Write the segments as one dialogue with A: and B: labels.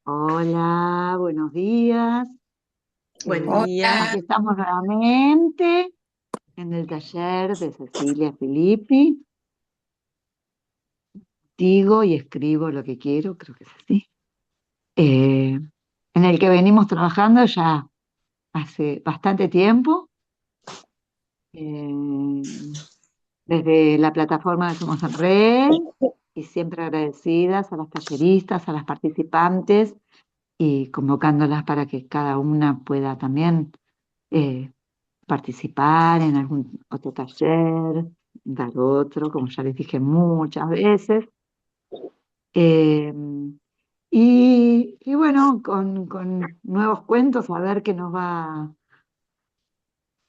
A: Hola, buenos días.
B: Buen
A: Aquí
B: día.
A: estamos nuevamente en el taller de Cecilia Filippi. Digo y escribo lo que quiero, creo que es así. Eh, en el que venimos trabajando ya hace bastante tiempo, eh, desde la plataforma de Somos en Red, y siempre agradecidas a las talleristas, a las participantes, y convocándolas para que cada una pueda también eh, participar en algún otro taller, dar otro, como ya les dije muchas veces. Eh, y bueno, con nuevos cuentos, a ver qué nos va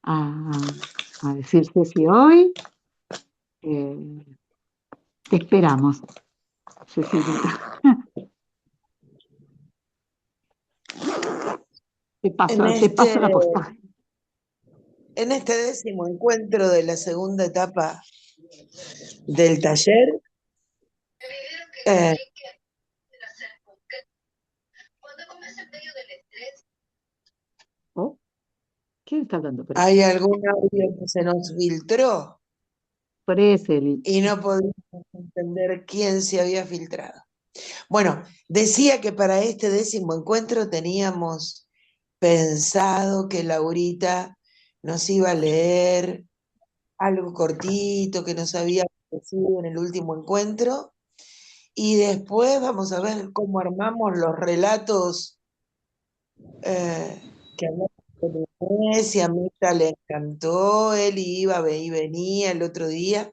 A: a decir Ceci hoy. Eh, Te esperamos, Cecilia.
B: En
A: Te paso
B: este,
A: la posta.
B: en este 10º encuentro de la segunda etapa del taller, eh,
A: Oh, ¿quién está hablando por ahí?
B: hay algún audio que se nos filtró
A: Por ese,
B: y no podíamos entender quién se había filtrado. Bueno, decía que para este 10º encuentro teníamos pensado que Laurita nos iba a leer algo cortito que nos había ofrecido en el último encuentro. Y después vamos a ver cómo armamos los relatos que hablamos con Inés, y a Mita le encantó, él iba y venía el otro día.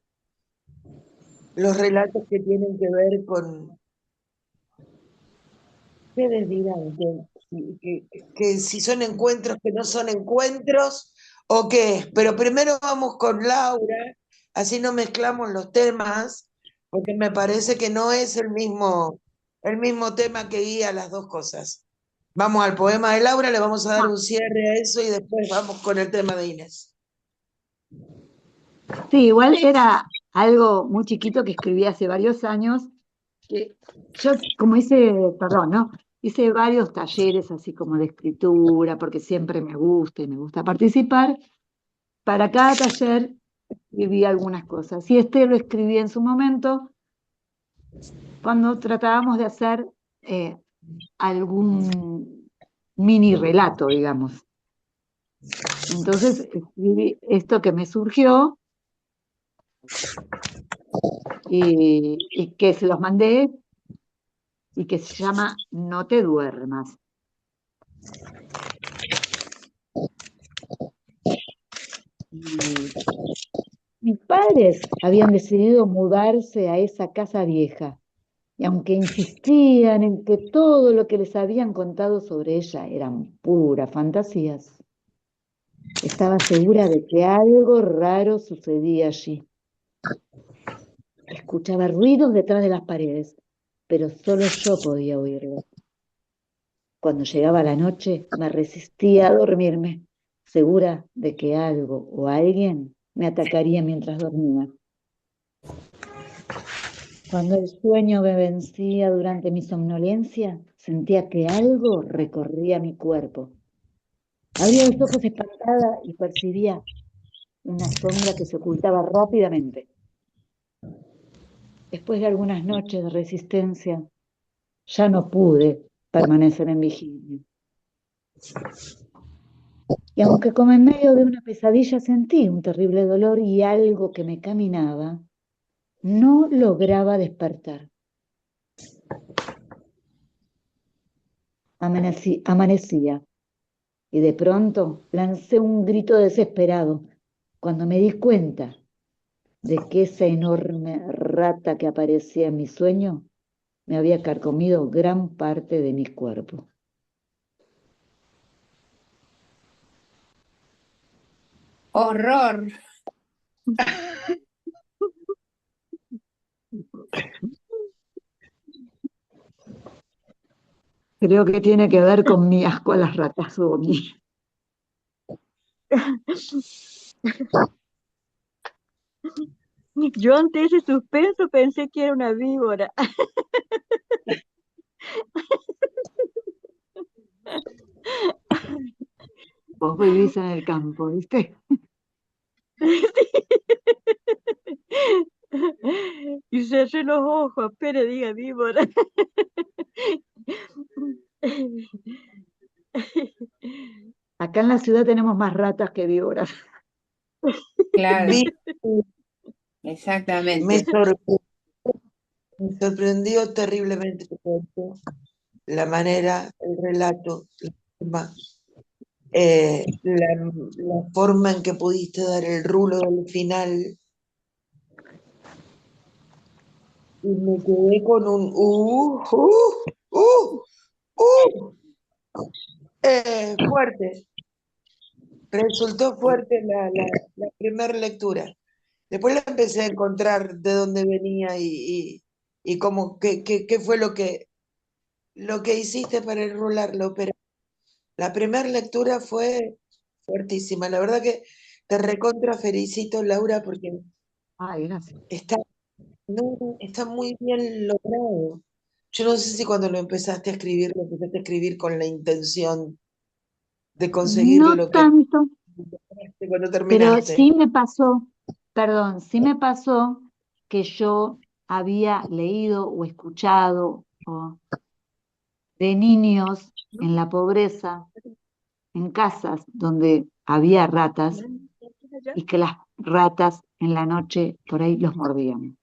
B: Los relatos que tienen que ver con, ustedes dirán que si son encuentros, que no son encuentros, o qué es. Pero primero vamos con Laura, así no mezclamos los temas, porque me parece que no es el mismo tema que guía las dos cosas. Vamos al poema de Laura, le vamos a dar un cierre a eso y después vamos con el tema de Inés.
A: Sí, igual era algo muy chiquito que escribí hace varios años, que yo como hice, perdón, ¿no? Hice varios talleres así como de escritura, porque siempre me gusta y me gusta participar. Para cada taller escribí algunas cosas. Y este lo escribí en su momento cuando tratábamos de hacer eh, algún mini relato, digamos. Entonces escribí esto que me surgió y que se los mandé y que se llama No te duermas. Y mis padres habían decidido mudarse a esa casa vieja, y aunque insistían en que todo lo que les habían contado sobre ella eran puras fantasías, estaba segura de que algo raro sucedía allí. Escuchaba ruidos detrás de las paredes, pero solo yo podía oírlos. Cuando llegaba la noche, me resistía a dormirme, segura de que algo o alguien me atacaría mientras dormía. Cuando el sueño me vencía durante mi somnolencia, sentía que algo recorría mi cuerpo. Abría los ojos espantada y percibía una sombra que se ocultaba rápidamente. Después de algunas noches de resistencia, ya no pude permanecer en vigilia. Y aunque como en medio de una pesadilla sentí un terrible dolor y algo que me caminaba, no lograba despertar. Amanecía y de pronto lancé un grito desesperado cuando me di cuenta de que esa enorme rata que aparecía en mi sueño me había carcomido gran parte de mi cuerpo.
B: Horror.
A: Creo que tiene que ver con mi asco a las ratas, Domi.
C: Yo ante ese suspenso pensé que era una víbora.
A: Vos vivís en el campo, ¿viste?
C: Y cerré los ojos, espere, diga víbora.
A: Acá en la ciudad tenemos más ratas que víboras.
B: Vi,
D: Claro,
B: me
D: exactamente.
B: sorprendió, me sorprendió terriblemente te cuento, la manera, el relato, la forma, la forma en que pudiste dar el rulo del final, y me quedé con un uh, fuerte. Resultó fuerte la primera lectura. Después la empecé a encontrar de dónde venía y cómo, qué fue lo que hiciste para enrularlo, pero la primera lectura fue fuertísima. La verdad que te recontra felicito, Laura, porque
A: Ay, gracias.
B: está, no, está muy bien logrado. Yo no sé si cuando lo empezaste a escribir con la intención de conseguir
A: No
B: lo que
A: tanto,
B: cuando
A: pero
B: terminaste.
A: sí me pasó, perdón, sí me pasó que yo había leído o escuchado de niños en la pobreza, en casas donde había ratas y que las ratas en la noche por ahí los mordían.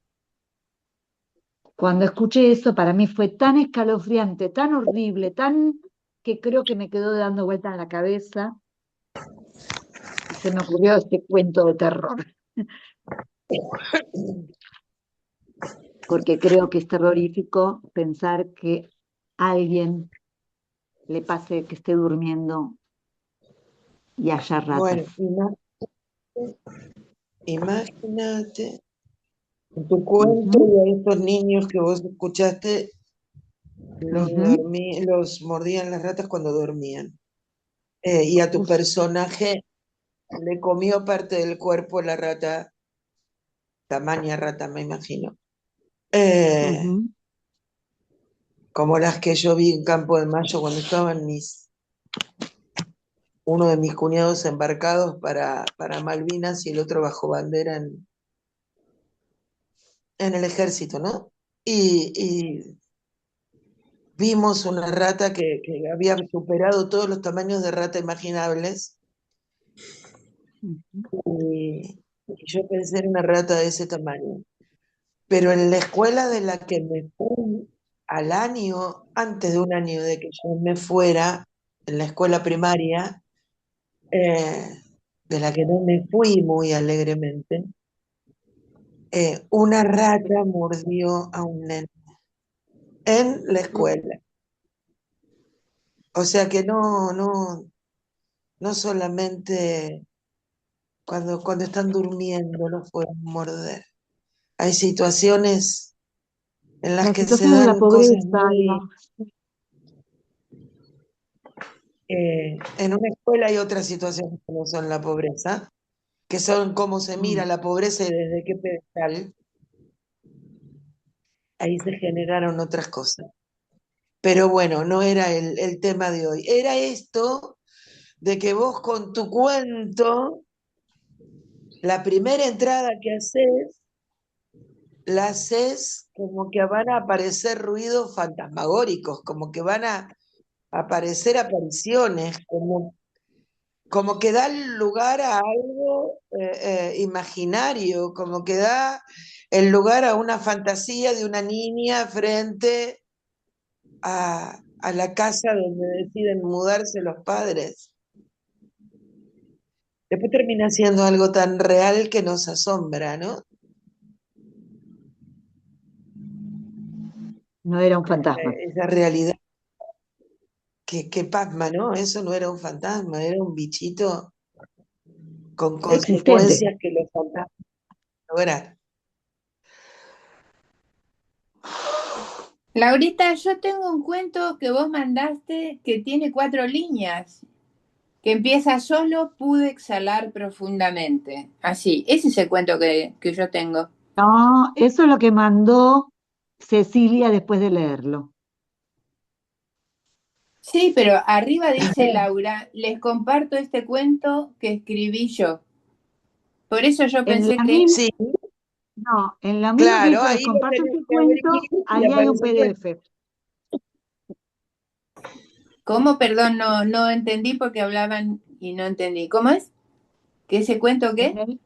A: Cuando escuché eso, para mí fue tan escalofriante, tan horrible, tan que creo que me quedó dando vuelta en la cabeza y se me ocurrió este cuento de terror, porque creo que es terrorífico pensar que a alguien le pase que esté durmiendo y haya ratas.
B: Bueno, imagínate en tu cuento
A: Ujú,
B: y a estos niños que vos escuchaste,
A: ujú.
B: los mordían las ratas cuando dormían. Y a tu
A: Uf,
B: personaje le comió parte del cuerpo la rata, tamaña rata, me imagino. Eh,
A: ujú.
B: como las que yo vi en Campo de Mayo cuando estaban uno de mis cuñados embarcados para Malvinas y el otro bajo bandera en el ejército, ¿no? Y vimos una rata que había superado todos los tamaños de rata imaginables
A: Ujú.
B: y yo pensé en una rata de ese tamaño. Pero en la escuela de la que me fui al año, antes de un año de que yo me fuera, en la escuela primaria, eh, de la que no me fui muy alegremente, una rata mordió a un nene en la escuela. O sea que no solamente cuando están durmiendo los pueden morder. Hay situaciones en las
A: La
B: que se
A: situación de la
B: dan cosas
A: pobreza,
B: muy...
A: Alba.
B: en una escuela hay otras situaciones que no son la pobreza, que son cómo se mira
A: Mm.
B: la pobreza y desde qué pedestal. Ahí se generaron otras cosas. Pero bueno, no era el tema de hoy. Era esto de que vos con tu cuento, la primera entrada que haces, la haces como que van a aparecer ruidos fantasmagóricos, como que van a aparecer apariciones, como que da lugar a algo imaginario, como que da el lugar a una fantasía de una niña frente a la casa donde deciden mudarse los padres. Después termina siendo algo tan real que nos asombra, ¿no?
A: No era un fantasma.
B: Esa realidad que pasma, ¿no? Eso no era un fantasma, era un bichito con
A: Existente.
B: consecuencias que los fantasmas logran.
D: Laurita, yo tengo un cuento que vos mandaste que tiene 4 líneas, que empieza solo pude exhalar profundamente. Así, ese es el cuento que yo tengo.
A: No, eso es lo que mandó Cecilia después de leerlo.
D: Sí, pero arriba dice Laura, les comparto este cuento que escribí yo. Por eso yo
A: En
D: pensé
A: la
D: que,
A: misma,
B: Sí,
A: no, en la misma que
B: claro,
A: dice les
B: ahí lo
A: comparto
B: tenés
A: este
B: que abrir
A: cuento,
B: y
A: ahí hay un
B: aparece el cuento.
A: PDF.
D: ¿cómo? Perdón, no entendí porque hablaban y no entendí. ¿Cómo es? ¿Que ese cuento
A: En
D: qué?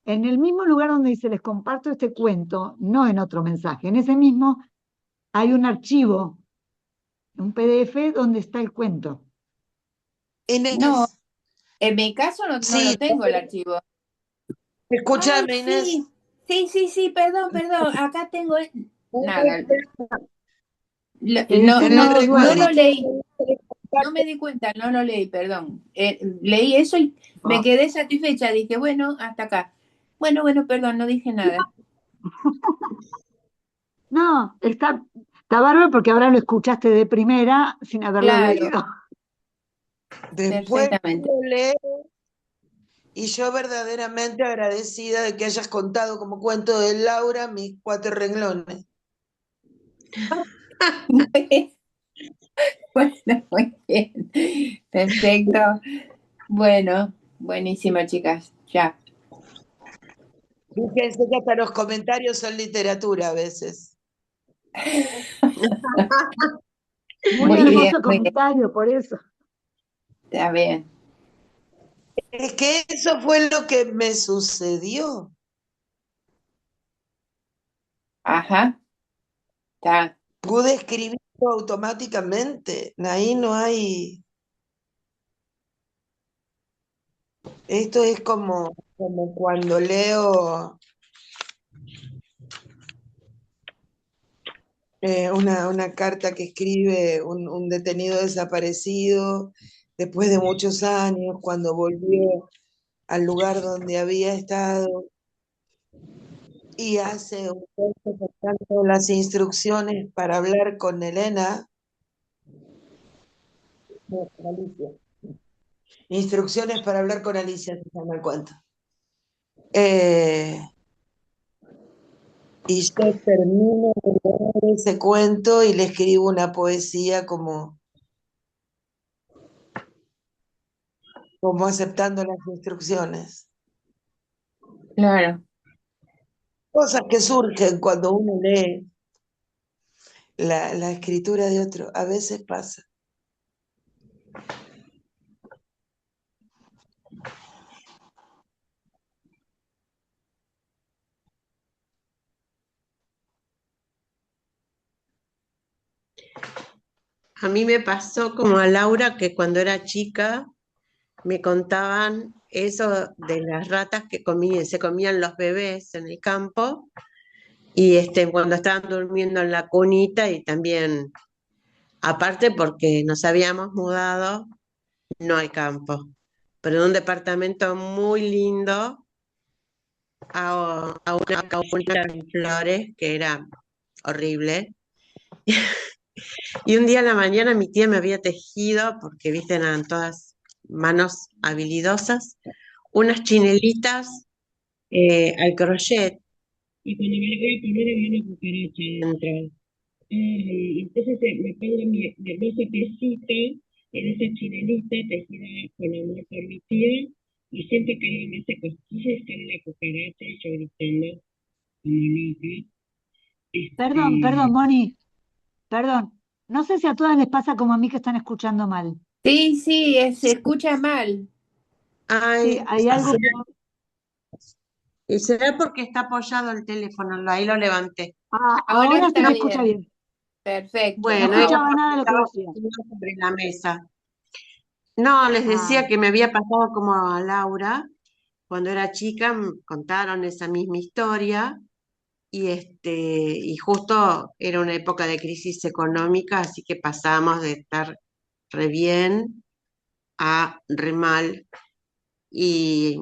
A: el mismo lugar donde dice les comparto este cuento, no en otro mensaje, en ese mismo hay un archivo, un PDF donde está el cuento.
D: No,
B: Inés,
D: en mi caso no
B: sí,
D: lo tengo el archivo. Ay,
B: escúchame, Inés.
D: sí, perdón, acá tengo nada,
A: Que dice
B: En el
A: no
D: no lo
A: duermas.
D: leí,
B: recuadrito
D: no me di cuenta, no lo leí, perdón. Leí eso y me quedé satisfecha, dije, bueno, hasta acá. Bueno, perdón, no dije nada.
A: No, está bárbaro porque ahora lo escuchaste de primera sin haberlo
D: Claro,
A: leído.
B: después
D: perfectamente.
B: lo leo y yo verdaderamente agradecida de que hayas contado como cuento de Laura mis 4 renglones.
D: Bueno, muy bien. Perfecto. Bueno, buenísimo, chicas. Ya.
B: Fíjense que hasta los comentarios son literatura a veces.
A: Muy
D: Muy bien,
A: hermoso
D: muy bien.
A: comentario, por eso.
D: Está bien.
B: Es que eso fue lo que me sucedió.
D: Ajá. Está.
B: Pude escribirlo automáticamente. Ahí no hay. Esto es como cuando leo una carta que escribe un detenido desaparecido después de muchos años, cuando volvió al lugar donde había estado y hace un texto contando las instrucciones para hablar con Elena, no, con Alicia. Instrucciones para hablar con Alicia, se llama el cuento. Eh, y yo termino de leer ese cuento y le escribo una poesía como aceptando las instrucciones.
D: Claro.
B: Cosas que surgen cuando uno lee la escritura de otro, a veces pasa.
E: A mí me pasó como a Laura que cuando era chica me contaban eso de las ratas que se comían los bebés en el campo y cuando estaban durmiendo en la cunita y también, aparte porque nos habíamos mudado, no al campo, pero en un departamento muy lindo a una cunita en flores que era horrible. Y un día en la mañana mi tía me había tejido, porque viste, eran todas manos habilidosas, unas chinelitas al crochet. Y cuando me le voy a poner había una cucaracha dentro. Ay, entonces me pongo mi hermoso tecito en esa chinelita tejida con amor por mi tía y siento que alguien me hace cosquillas con la cucaracha y yo gritando como loca.
A: Perdón,
E: Este,
A: Moni, perdón. No sé si a todas les pasa como a mí que están escuchando mal.
D: Sí, se escucha mal.
A: Sí,
E: ay,
A: hay algo que...
E: y será porque está apoyado el teléfono, ahí lo levanté.
A: Ah,
D: Ahora
A: ahora se
D: está
A: me escucha
D: bien.
A: bien. No
D: Perfecto.
E: Bueno, era
A: escuchaba
E: porque
A: nada de lo que
E: estaba
A: decía.
E: sobre la mesa. No, les
A: Ah,
E: decía que me había pasado como a Laura, cuando era chica, contaron esa misma historia y justo era una época de crisis económica, así que pasamos de estar re bien a re mal. Y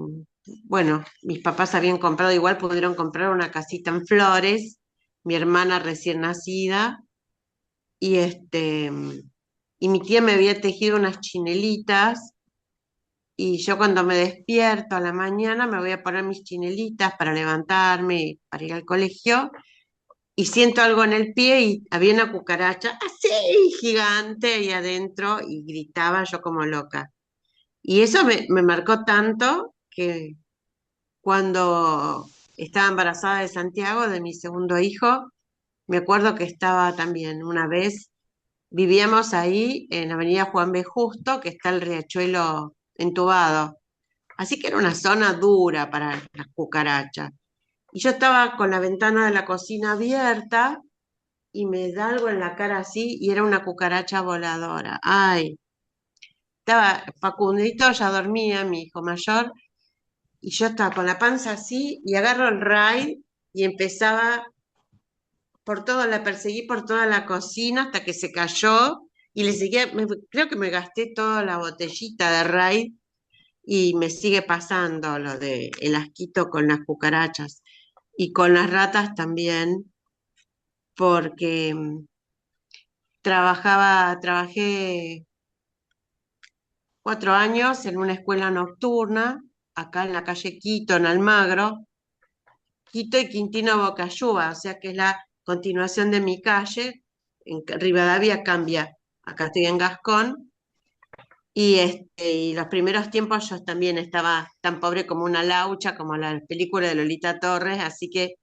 E: bueno, mis papás habían comprado, igual pudieron comprar una casita en Flores, mi hermana recién nacida, y y mi tía me había tejido unas chinelitas, y yo cuando me despierto a la mañana me voy a poner mis chinelitas para levantarme, para ir al colegio, y siento algo en el pie y había una cucaracha así gigante ahí adentro y gritaba yo como loca. Y eso me marcó tanto que cuando estaba embarazada de Santiago, de mi segundo hijo, me acuerdo que estaba también una vez, vivíamos ahí en Avenida Juan B. Justo, que está el riachuelo entubado. Así que era una zona dura para las cucarachas. Y yo estaba con la ventana de la cocina abierta y me da algo en la cara así y era una cucaracha voladora. Ay, estaba Facundito, ya dormía, mi hijo mayor, y yo estaba con la panza así y agarro el raid y empezaba la perseguí por toda la cocina hasta que se cayó y le seguía, creo que me gasté toda la botellita de raid y me sigue pasando lo de el asquito con las cucarachas y con las ratas también, porque trabajé 4 años en una escuela nocturna, acá en la calle Quito, en Almagro, Quito y Quintino Bocayuba, o sea que es la continuación de mi calle, en Rivadavia cambia, acá estoy en Gascón, y los primeros tiempos yo también estaba tan pobre como una laucha, como la película de Lolita Torres, así que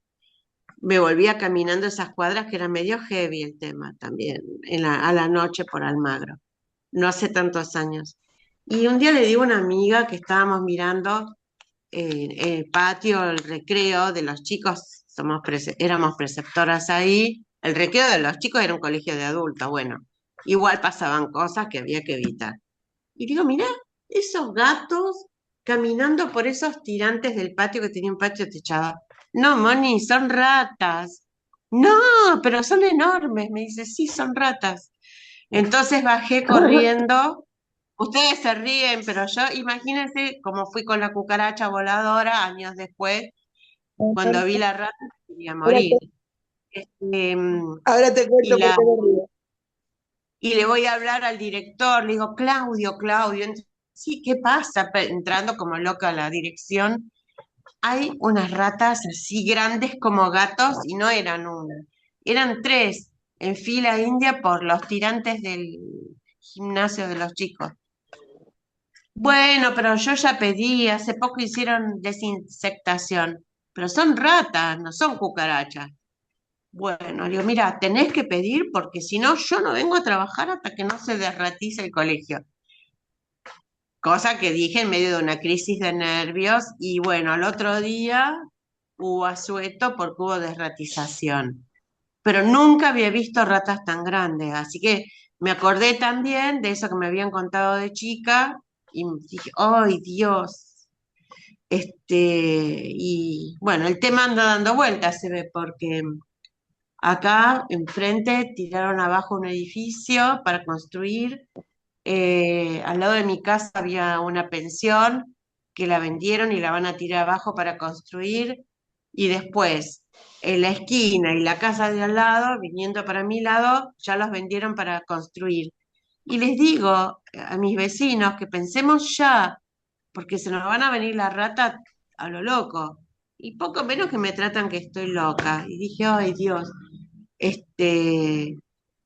E: me volvía caminando esas cuadras que era medio heavy el tema también, a la noche por Almagro, no hace tantos años. Y un día le digo a una amiga que estábamos mirando en el patio, el recreo de los chicos, éramos preceptoras ahí, el recreo de los chicos era un colegio de adultos, bueno, igual pasaban cosas que había que evitar. Y digo, mirá, esos gatos caminando por esos tirantes del patio que tenía un patio techado. No, Moni, son ratas. No, pero son enormes. Me dice, sí, son ratas. Entonces bajé corriendo. Ustedes se ríen, pero yo imagínense cómo fui con la cucaracha voladora años después, cuando vi la rata, quería
B: Ahora
E: morir.
B: te,
E: Este,
B: ahora te
E: y
B: cuento por
E: la
B: qué me río.
E: y le voy a hablar al director, le digo, Claudio, Claudio, sí, ¿qué pasa? Entrando como loca a la dirección, hay unas ratas así grandes como gatos y no eran una, eran tres en fila india por los tirantes del gimnasio de los chicos. Bueno, pero yo ya pedí, hace poco hicieron desinsectación, pero son ratas, no son cucarachas. Bueno, le digo, mira, tenés que pedir porque si no, yo no vengo a trabajar hasta que no se desratice el colegio. Cosa que dije en medio de una crisis de nervios y bueno, al otro día hubo asueto porque hubo desratización. Pero nunca había visto ratas tan grandes, así que me acordé también de eso que me habían contado de chica y dije, ¡ay, Dios! Y bueno, el tema anda dando vueltas, se ve, porque acá enfrente tiraron abajo un edificio para construir. Al lado de mi casa había una pensión que la vendieron y la van a tirar abajo para construir. Y después, en la esquina y la casa de al lado, viniendo para mi lado, ya los vendieron para construir. Y les digo a mis vecinos que pensemos ya, porque se nos van a venir las ratas a lo loco. Y poco menos que me tratan que estoy loca. Y dije, ay Dios, este,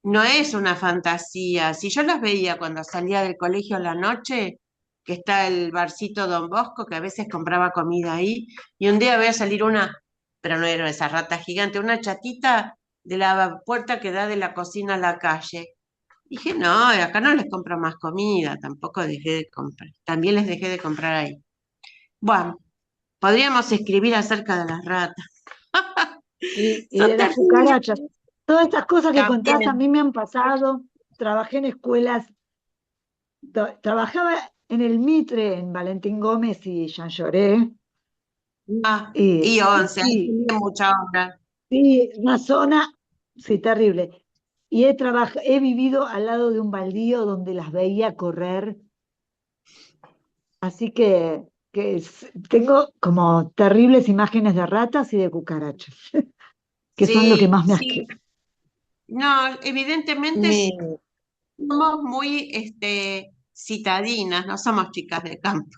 E: no es una fantasía. Si yo las veía cuando salía del colegio a la noche, que está el barcito Don Bosco, que a veces compraba comida ahí, y un día voy a salir una, pero no era esa rata gigante, una chatita de la puerta que da de la cocina a la calle. Dije, no, acá no les compro más comida, tampoco dejé de comprar, también les dejé de comprar ahí. Bueno, podríamos escribir acerca de las ratas.
A: Y
E: Son
A: de las
E: terribles
A: cucarachas. Todas estas cosas que contás a
E: también.
A: mí me han pasado. Trabajé en escuelas, trabajaba en el Mitre, en Valentín Gómez y Jean Lloré.
E: Ah,
A: Y
E: y 11, ahí
A: sí,
E: tiene mucha obra.
A: sí, una zona, sí, terrible. Y he vivido al lado de un baldío donde las veía correr. Así que tengo como terribles imágenes de ratas y de cucarachas, que son lo que
E: Sí,
A: más me
E: sí.
A: asquea.
E: No, evidentemente
B: Mi,
E: somos muy citadinas, no somos chicas de campo.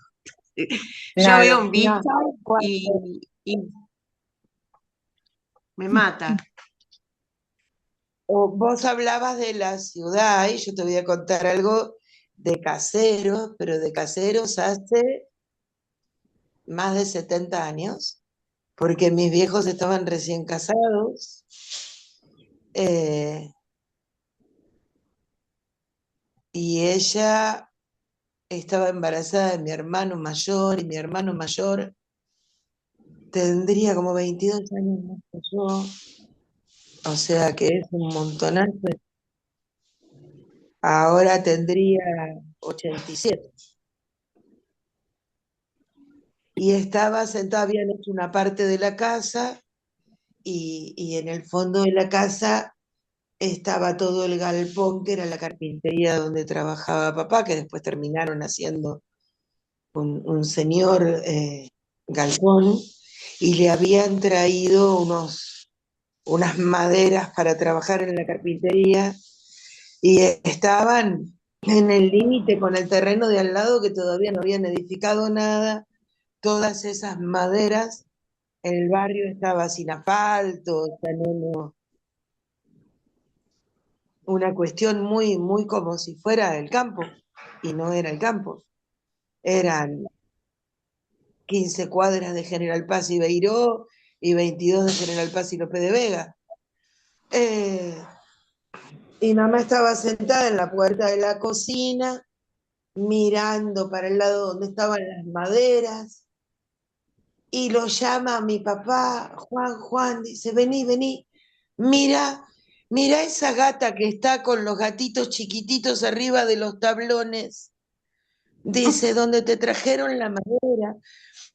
E: Yo veo un bicho
B: no, cuando,
E: y me mata.
B: vos hablabas de la ciudad y yo te voy a contar algo de caseros, pero de caseros hace más de 70 años, porque mis viejos estaban recién casados. eh, y ella estaba embarazada de mi hermano mayor, y mi hermano mayor tendría como 22 años más que yo, o sea que es un montonazo. Ahora tendría 87. Y estaba sentada, habían hecho una parte de la casa, y en el fondo de la casa estaba todo el galpón, que era la carpintería donde trabajaba papá, que después terminaron haciendo un señor galpón, y le habían traído unas maderas para trabajar en la carpintería, y estaban en el límite con el terreno de al lado, que todavía no habían edificado nada. Todas esas maderas, el barrio estaba sin asfalto, o sea, una cuestión muy, muy como si fuera el campo, y no era el campo. Eran 15 cuadras de General Paz y Beiró, y 22 de General Paz y López de Vega. Eh, y mamá estaba sentada en la puerta de la cocina, mirando para el lado donde estaban las maderas, y lo llama a mi papá: Juan, Juan, dice, vení, vení, mira, mira esa gata que está con los gatitos chiquititos arriba de los tablones. Dice, donde te trajeron la madera,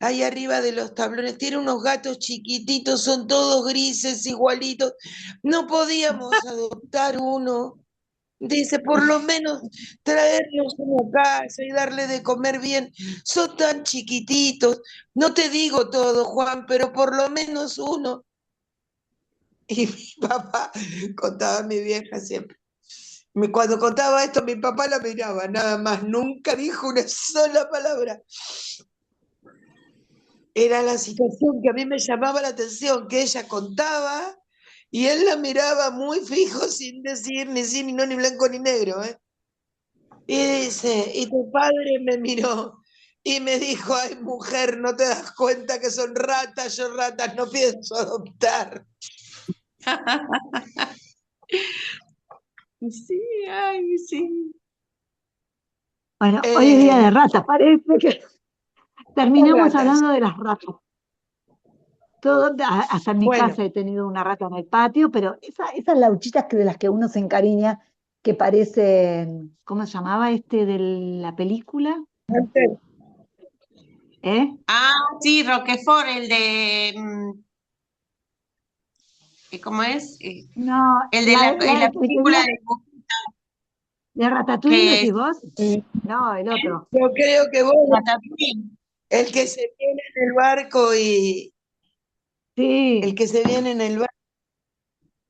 B: ahí arriba de los tablones, tiene unos gatos chiquititos, son todos grises, igualitos. No podíamos adoptar uno. Dice, por lo menos traerlos uno a casa y darle de comer bien. Son tan chiquititos. No te digo todo, Juan, pero por lo menos uno. Y mi papá, contaba mi vieja siempre. Cuando contaba esto, mi papá la miraba, nada más, nunca dijo una sola palabra. Era la situación que a mí me llamaba la atención, que ella contaba y él la miraba muy fijo, sin decir ni sí, ni no, ni blanco, ni negro, ¿eh? Y dice, y tu padre me miró y me dijo: ay, mujer, ¿no te das cuenta que son ratas? Yo ratas no pienso adoptar.
E: Sí, ay, sí.
A: Bueno, hoy es día de ratas, parece que terminamos
B: ratas.
A: hablando de las ratas. Hasta en mi
B: Bueno,
A: casa he tenido una rata en el patio, pero esas lauchitas de las que uno se encariña, que parecen, ¿cómo se llamaba este de la película?
B: antes,
A: ¿Eh?
E: Ah, sí, Roquefort, el de, ¿cómo es?
A: No,
E: El de la
A: que
E: película
A: tenía de Ratatouille,
E: que
A: ¿decís vos? No, el otro.
B: yo creo que vos,
E: Ratatouille.
B: el que se viene en el barco y el
A: Sí,
B: que se viene en el barco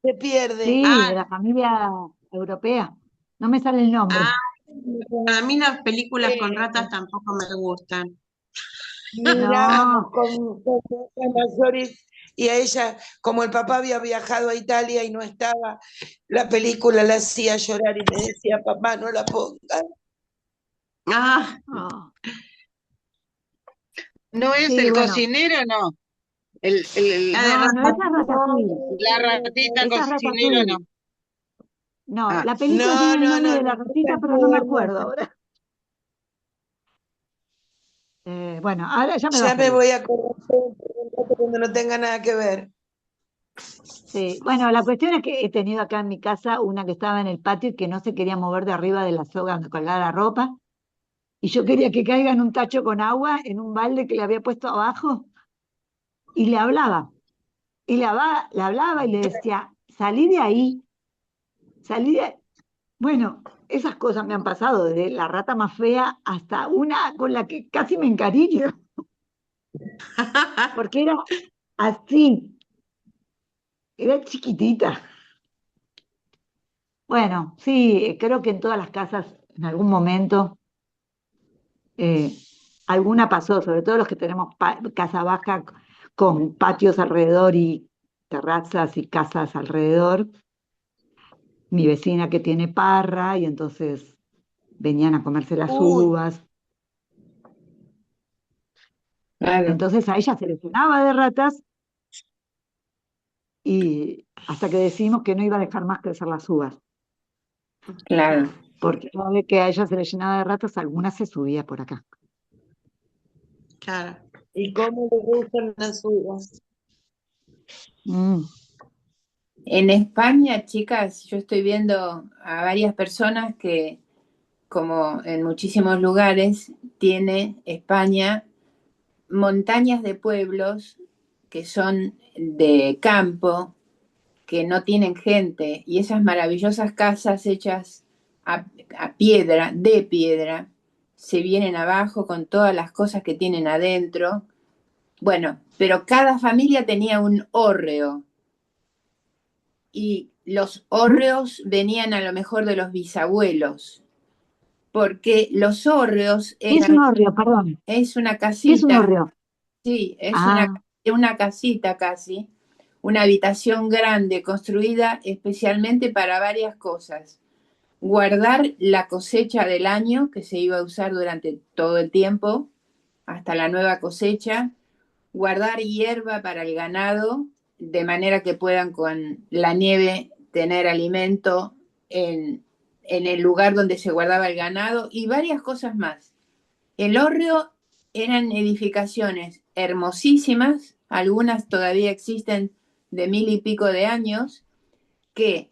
B: se pierde.
A: sí, de
E: Ah,
A: la familia europea. No me sale el nombre.
E: ah, a mí las películas con ratas
B: Eh,
E: tampoco me gustan.
B: Mirábamos
A: No,
B: con hijas mayores, y a ella, como el papá había viajado a Italia y no estaba, la película la hacía llorar y me decía: papá, no la pongas.
E: Ah,
A: no.
F: ¿No es
A: Sí,
F: el
A: bueno,
F: cocinero, no?
E: la de
A: no, no, esa es
B: No,
A: Ratatouille.
F: La ratita
A: Esa es
F: cocinero, no.
A: Ratatouille. No,
F: Ah,
A: la película
B: no,
A: tiene el
B: no,
A: nombre
B: no,
A: de
B: no,
A: la
B: esa
A: ratita,
B: es
A: pero no me
B: muy
A: acuerdo
B: hermosa.
A: ahora. Bueno, ahora ya me va a
B: Ya me
A: salir.
B: voy a correr cuando no tenga nada que ver.
A: Sí, bueno, la cuestión es que he tenido acá en mi casa una que estaba en el patio y que no se quería mover de arriba de la soga donde colgaba la ropa. Y yo quería que caiga en un tacho con agua, en un balde que le había puesto abajo, y le hablaba. Y le hablaba y le decía, salí de ahí, salí de... Bueno, esas cosas me han pasado, desde la rata más fea hasta una con la que casi me encariño, porque era así, era chiquitita. Bueno, sí, creo que en todas las casas, en algún momento, eh, alguna pasó, sobre todo los que tenemos casa baja con patios alrededor y terrazas y casas alrededor. mi vecina que tiene parra y entonces venían a comerse las
B: Uy,
A: uvas.
D: Claro,
A: Entonces a ella se le llenaba de ratas y hasta que decidimos que no iba a dejar más crecer las uvas,
D: claro.
A: porque cada vez que a ella se le llenaba de ratas, alguna se subía por acá.
E: claro.
B: ¿y cómo le gustan las uvas?
A: Mm.
D: En España, chicas, yo estoy viendo a varias personas que, como en muchísimos lugares, tiene España montañas de pueblos que son de campo, que no tienen gente, y esas maravillosas casas hechas a, a piedra, de piedra, se vienen abajo con todas las cosas que tienen adentro. Bueno, pero cada familia tenía un hórreo y los hórreos venían a lo mejor de los bisabuelos, porque los hórreos
A: ¿Qué es un hórreo? Perdón.
D: es una
A: ¿Qué es un
D: casita,
A: hórreo?
D: sí, es
A: Ah,
D: una casita casi, una habitación grande construida especialmente para varias cosas. Guardar la cosecha del año que se iba a usar durante todo el tiempo, hasta la nueva cosecha, guardar hierba para el ganado, de manera que puedan con la nieve tener alimento en el lugar donde se guardaba el ganado y varias cosas más. El hórreo eran edificaciones hermosísimas, algunas todavía existen de 1000 y pico de años, que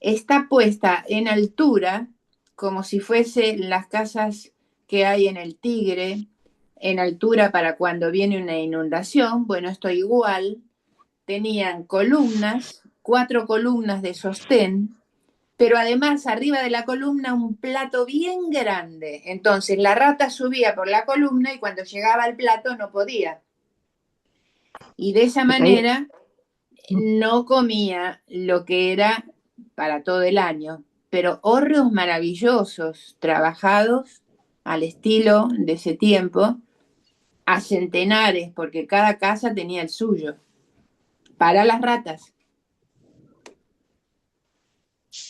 D: está puesta en altura, como si fuese las casas que hay en el Tigre, en altura para cuando viene una inundación. Bueno, esto igual, tenían columnas, 4 columnas de sostén, pero además arriba de la columna un plato bien grande. Entonces la rata subía por la columna y cuando llegaba al plato no podía. Y de esa
A: se caía.
D: manera no comía lo que era para todo el año, pero hórreos maravillosos, trabajados al estilo de ese tiempo, a centenares, porque cada casa tenía el suyo, para las ratas.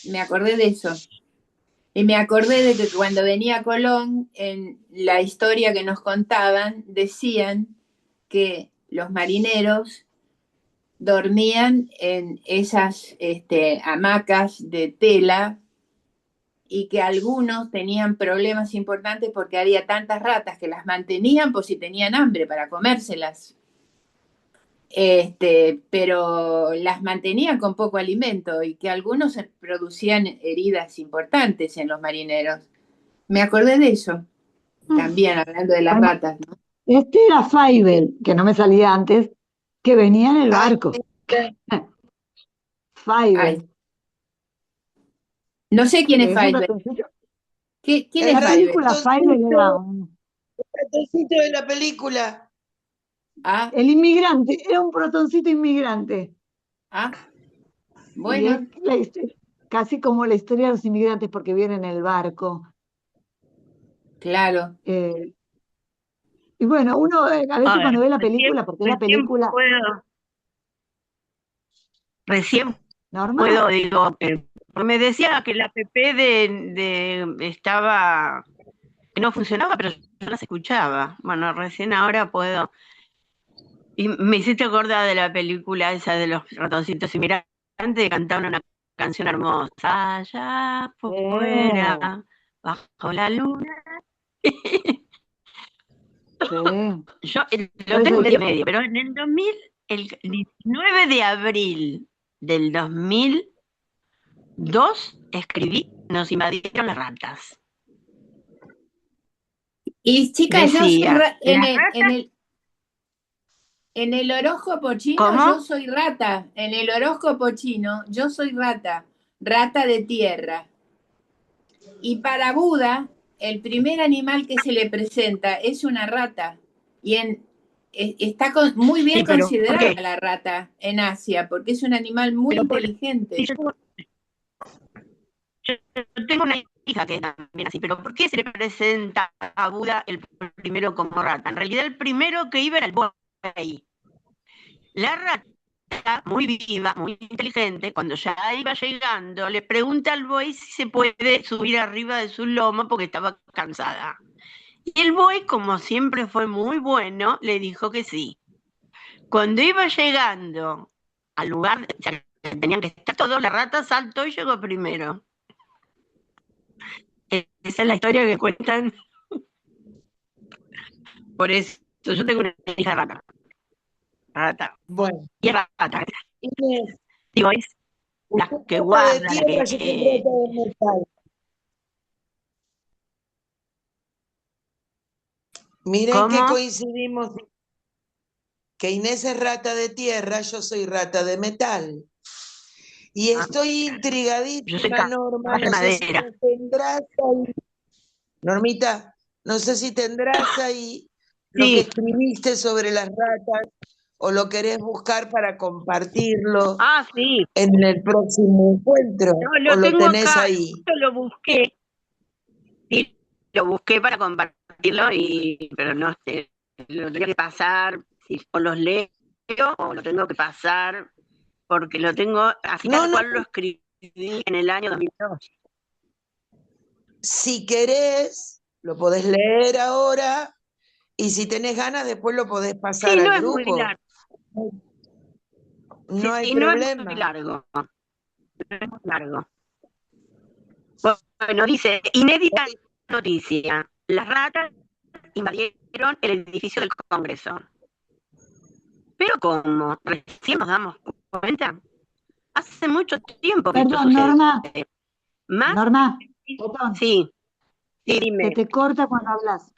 D: Me acordé de eso. Y me acordé de que cuando venía Colón, en la historia que nos contaban, decían que los marineros dormían en esas hamacas de tela y que algunos tenían problemas importantes porque había tantas ratas que las mantenían por si tenían hambre para comérselas. Pero las mantenían con poco alimento y que algunos producían heridas importantes en los marineros. Me acordé de eso, también hablando de las
A: Bueno,
D: ratas, ¿no?
A: este era Fievel, que no me salía antes, que venía en el
B: Ay,
A: barco.
B: mira,
D: Ay,
A: Fievel,
D: no sé quién es
A: que es un
D: Fiverr.
A: ratoncito.
D: ¿Quién
B: el
A: La
D: es Fiverr?
A: película Fievel era
B: ratoncito, el ratoncito de la película.
D: Ah,
A: el inmigrante, era un ratoncito inmigrante.
D: ah,
A: Y es
D: bueno,
A: casi como la historia de los inmigrantes porque vienen en el barco.
D: claro.
A: Eh, y bueno, uno a
C: A
A: veces
C: ver,
A: cuando ve la película, porque es la
C: recién
A: película
C: recién
A: normal,
C: puedo, digo, me decía que la app estaba, que no funcionaba, pero yo las escuchaba. Bueno, recién ahora puedo. Y me hiciste acordar de la película esa de los ratoncitos inmigrantes que cantaban una canción hermosa. Allá
A: eh,
C: afuera, bajo la luna.
A: sí.
C: Yo
A: Por
C: lo
A: eso
C: tengo medio
A: dije,
C: medio, pero en el 2000, el 19 de abril del 2002, escribí Nos invadieron las ratas.
D: Y chicas, yo soy
C: Decía,
D: en
C: las ratas,
D: en el horóscopo chino, yo
C: ¿cómo?
D: soy rata. En el horóscopo chino, yo soy rata, rata de tierra. Y para Buda, el primer animal que se le presenta es una rata. Y está muy
C: Sí,
D: bien
C: pero ¿por
D: considerada
C: qué?
D: la rata en Asia, porque es un animal muy
C: Pero porque si
D: inteligente.
C: yo tengo una hija que es también así, pero ¿por qué se le presenta a Buda el primero como rata? En realidad el primero que iba era el buey. La rata muy viva, muy inteligente, cuando ya iba llegando, le pregunta al buey si se puede subir arriba de su lomo porque estaba cansada. Y el buey, como siempre fue muy bueno, le dijo que sí. Cuando iba llegando al lugar, ya que tenían que estar todos, la rata saltó y llegó primero. Esa es la historia que cuentan. Por eso, yo tengo una hija rata. Rata.
B: Bueno,
C: Y es rata.
B: Inés,
C: Digo, es la
B: usted
C: que
B: rata de
C: guarda, la
B: tierra, yo soy
C: que...
B: rata de metal. Miren que
C: ¿Cómo?
B: coincidimos, que Inés es rata de tierra, yo soy rata de metal. Y
C: Ah,
B: estoy
C: yo soy
B: intrigadísima, Norma,
C: capaz de
B: no sé si
C: madera.
B: tendrás ahí, Normita, no sé si tendrás ahí lo que
C: Sí.
B: escribiste sobre las ratas o lo querés buscar para compartirlo
C: Ah, sí.
B: en el próximo encuentro,
C: No,
B: o
C: lo
B: lo
C: tengo
B: tenés
C: acá.
B: ahí.
C: Justo lo busqué. Sí, lo busqué para compartirlo, pero no sé. Lo tengo que pasar. Si o los leo o lo tengo que pasar porque lo tengo así
B: No,
C: tal
B: no,
C: cual lo escribí en el año 2002.
B: si querés, lo podés leer ahora y si tenés ganas, después lo podés pasar
C: Sí, no
B: al
C: es muy
B: grupo.
C: largo.
B: No hay
C: Sí, no es muy
B: problema.
C: largo. No es muy largo. Bueno, dice, inédita noticia. Las ratas invadieron el edificio del Congreso. Pero ¿cómo? Recién nos damos cuenta. Hace mucho tiempo que esto
A: Perdón,
C: sucede. Más,
A: Norma, perdón,
C: sí, sí,
A: se
C: dime.
A: te corta cuando hablas.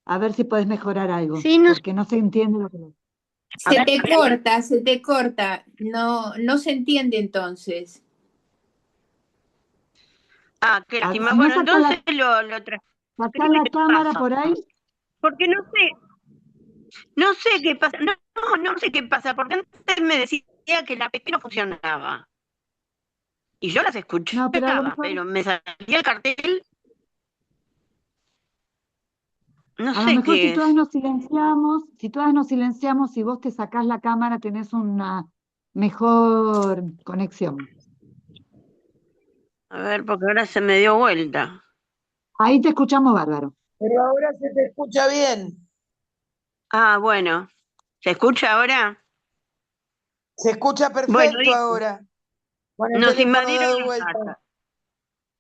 A: A ver si podés mejorar algo,
C: Sí, no sé.
A: porque no se entiende lo que...
C: A
D: Se
C: ver,
D: te
C: habla bien.
D: corta, se te corta. No, no se entiende entonces.
C: Ah, qué lástima.
A: Si no
C: Bueno,
A: sacás
C: entonces lo
A: sacás
C: transcribo y
A: la
C: te
A: cámara
C: paso.
A: por ahí,
C: Porque no sé qué pasa. No sé qué pasa, porque antes me decía que la PP no funcionaba. Y yo las
A: no, pero
C: escuchaba, pero me salía el cartel, no
A: a lo
C: sé
A: mejor
C: qué es.
A: si todas nos silenciamos y vos te sacás la cámara, tenés una mejor conexión.
C: A ver, porque ahora se me dio vuelta.
A: Ahí te escuchamos bárbaro.
B: Pero ahora se te escucha bien.
C: Ah, bueno. ¿Se escucha ahora?
B: Se escucha
C: Bueno,
B: perfecto
C: dice,
B: ahora, con el
C: nos
B: teléfono
C: invadieron
B: dado
C: las
B: vuelta.
C: ratas.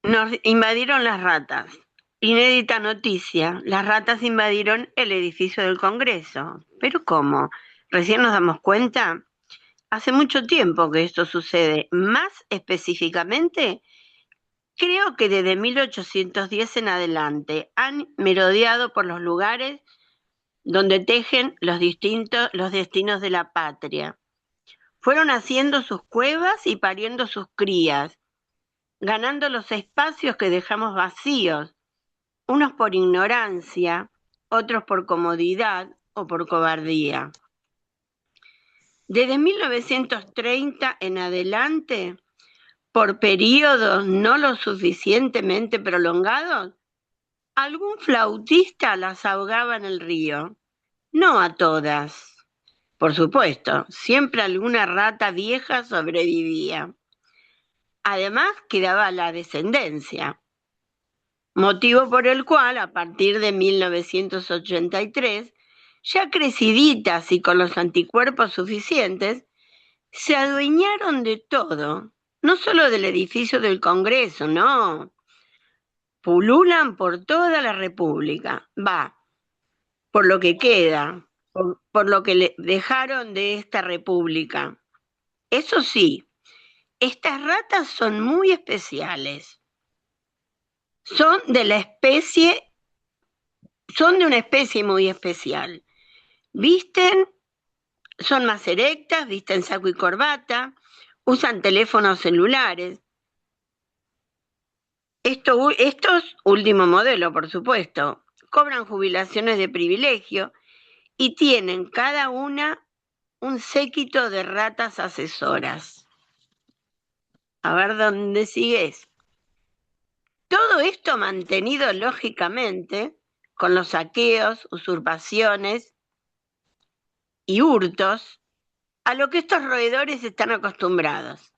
C: Nos invadieron las ratas. Inédita noticia. Las ratas invadieron el edificio del Congreso. ¿Pero cómo? ¿Recién nos damos cuenta? Hace mucho tiempo que esto sucede. Más específicamente, creo que desde 1810 en adelante han merodeado por los lugares donde tejen los destinos de la patria. Fueron haciendo sus cuevas y pariendo sus crías, ganando los espacios que dejamos vacíos, unos por ignorancia, otros por comodidad o por cobardía. Desde 1930 en adelante, por periodos no lo suficientemente prolongados, algún flautista las ahogaba en el río. No a todas, por supuesto, siempre alguna rata vieja sobrevivía. Además quedaba la descendencia, motivo por el cual a partir de 1983, ya creciditas y con los anticuerpos suficientes, se adueñaron de todo, no solo del edificio del Congreso, no, pululan por toda la República, va, por lo que queda, por lo que le dejaron de esta República. Eso sí, estas ratas son muy especiales. Son de la especie, son de una especie muy especial. Visten, son más erectas, visten saco y corbata, usan teléfonos celulares. Estos último modelo, por supuesto, cobran jubilaciones de privilegio y tienen cada una un séquito de ratas asesoras. A ver dónde sigues. Todo esto mantenido lógicamente con los saqueos, usurpaciones y hurtos a lo que estos roedores están acostumbrados.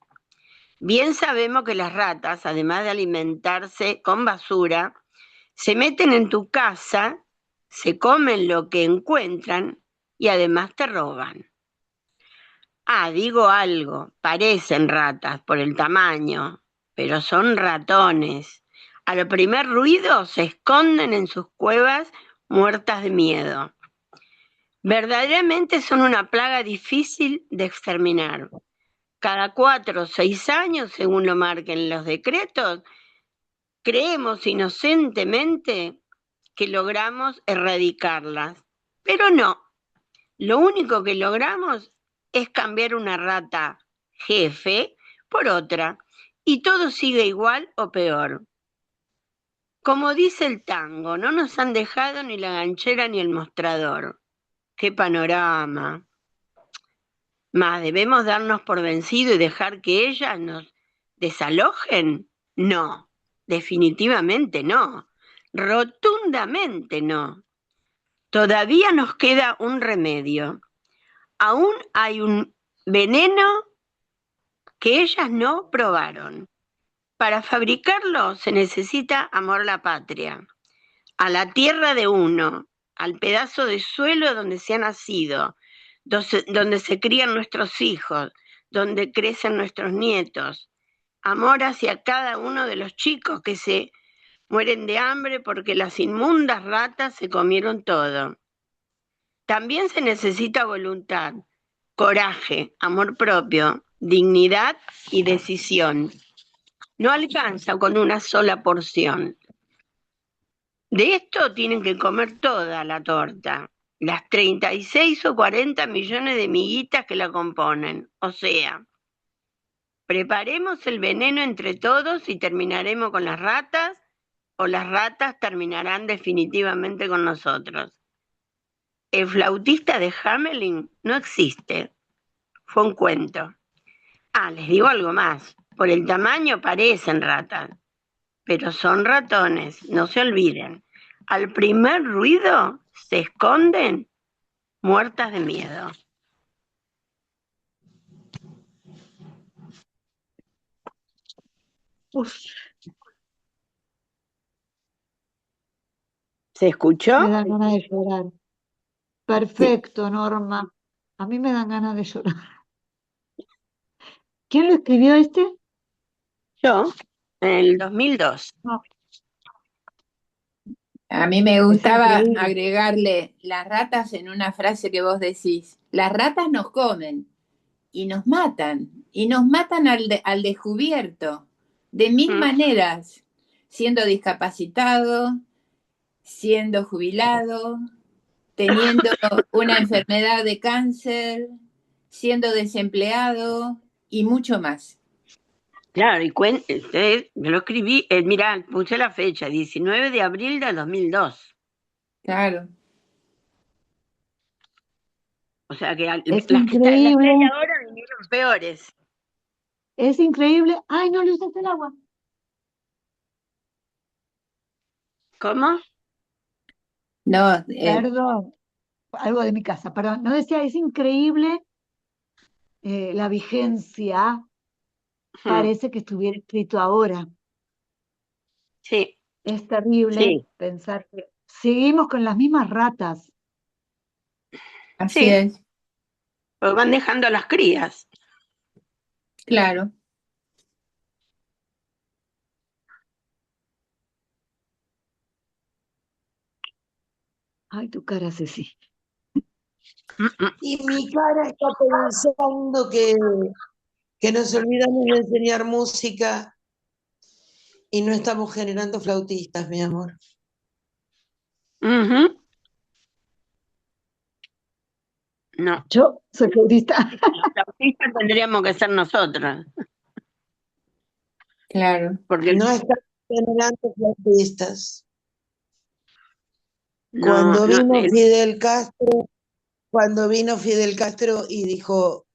C: Bien sabemos que las ratas, además de alimentarse con basura, se meten en tu casa, se comen lo que encuentran y además te roban. Ah, digo algo, parecen ratas por el tamaño, pero son ratones. A lo primer ruido se esconden en sus cuevas muertas de miedo. Verdaderamente son una plaga difícil de exterminar. Cada 4 o 6 años, según lo marquen los decretos, creemos inocentemente que logramos erradicarlas. Pero no, lo único que logramos es cambiar una rata jefe por otra, y todo sigue igual o peor. Como dice el tango, no nos han dejado ni la ganchera ni el mostrador. ¡Qué panorama! ¿Mas debemos darnos por vencido y dejar que ellas nos desalojen? No, definitivamente no, rotundamente no. Todavía nos queda un remedio. Aún hay un veneno que ellas no probaron. Para fabricarlo se necesita amor a la patria, a la tierra de uno, al pedazo de suelo donde se ha nacido, donde se crían nuestros hijos, donde crecen nuestros nietos. Amor hacia cada uno de los chicos que se mueren de hambre porque las inmundas ratas se comieron todo. También se necesita voluntad, coraje, amor propio, dignidad y decisión. No alcanza con una sola porción. De esto tienen que comer toda la torta, las 36 o 40 millones de miguitas que la componen. O sea, preparemos el veneno entre todos y terminaremos con las ratas, o las ratas terminarán definitivamente con nosotros. El flautista de Hamelin no existe, fue un cuento. Ah, les digo algo más, por el tamaño parecen ratas, pero son ratones, no se olviden. Al primer ruido se esconden muertas de miedo.
A: Uf,
C: ¿Se escuchó?
A: me dan ganas de llorar. Perfecto, Norma. A mí me dan ganas de llorar. ¿Quién lo escribió este?
C: Yo, en el 2002.
A: No,
D: A mí me
A: es
D: gustaba
A: increíble.
D: agregarle las ratas en una frase que vos decís. Las ratas nos comen y nos matan al descubierto, de mil maneras, siendo discapacitado, siendo jubilado, teniendo una enfermedad de cáncer, siendo desempleado y mucho más.
C: Claro, y me lo escribí, mirá, puse la fecha, 19 de abril del 2002.
D: Claro.
C: O sea que las que hay
A: Increíble,
C: ahora vinieron peores.
A: es increíble. Ay, no le usaste el agua.
C: ¿Cómo?
D: No,
A: Perdón, algo de mi casa, perdón. No decía, es increíble la vigencia, parece que estuviera escrito ahora.
C: Sí,
A: Es terrible
C: sí,
A: pensar que seguimos con las mismas ratas.
D: así
C: sí,
D: es,
C: porque van dejando a las crías.
D: claro.
A: Ay, tu cara, Ceci.
B: Y mi cara está pensando que nos olvidamos de enseñar música y no estamos generando flautistas, mi amor.
C: Ujú. No,
A: Yo soy flautista.
C: los flautistas tendríamos que ser nosotros,
D: Claro.
C: porque
B: No estamos generando flautistas.
C: no,
B: Cuando
C: no,
B: vino Fidel Castro y dijo,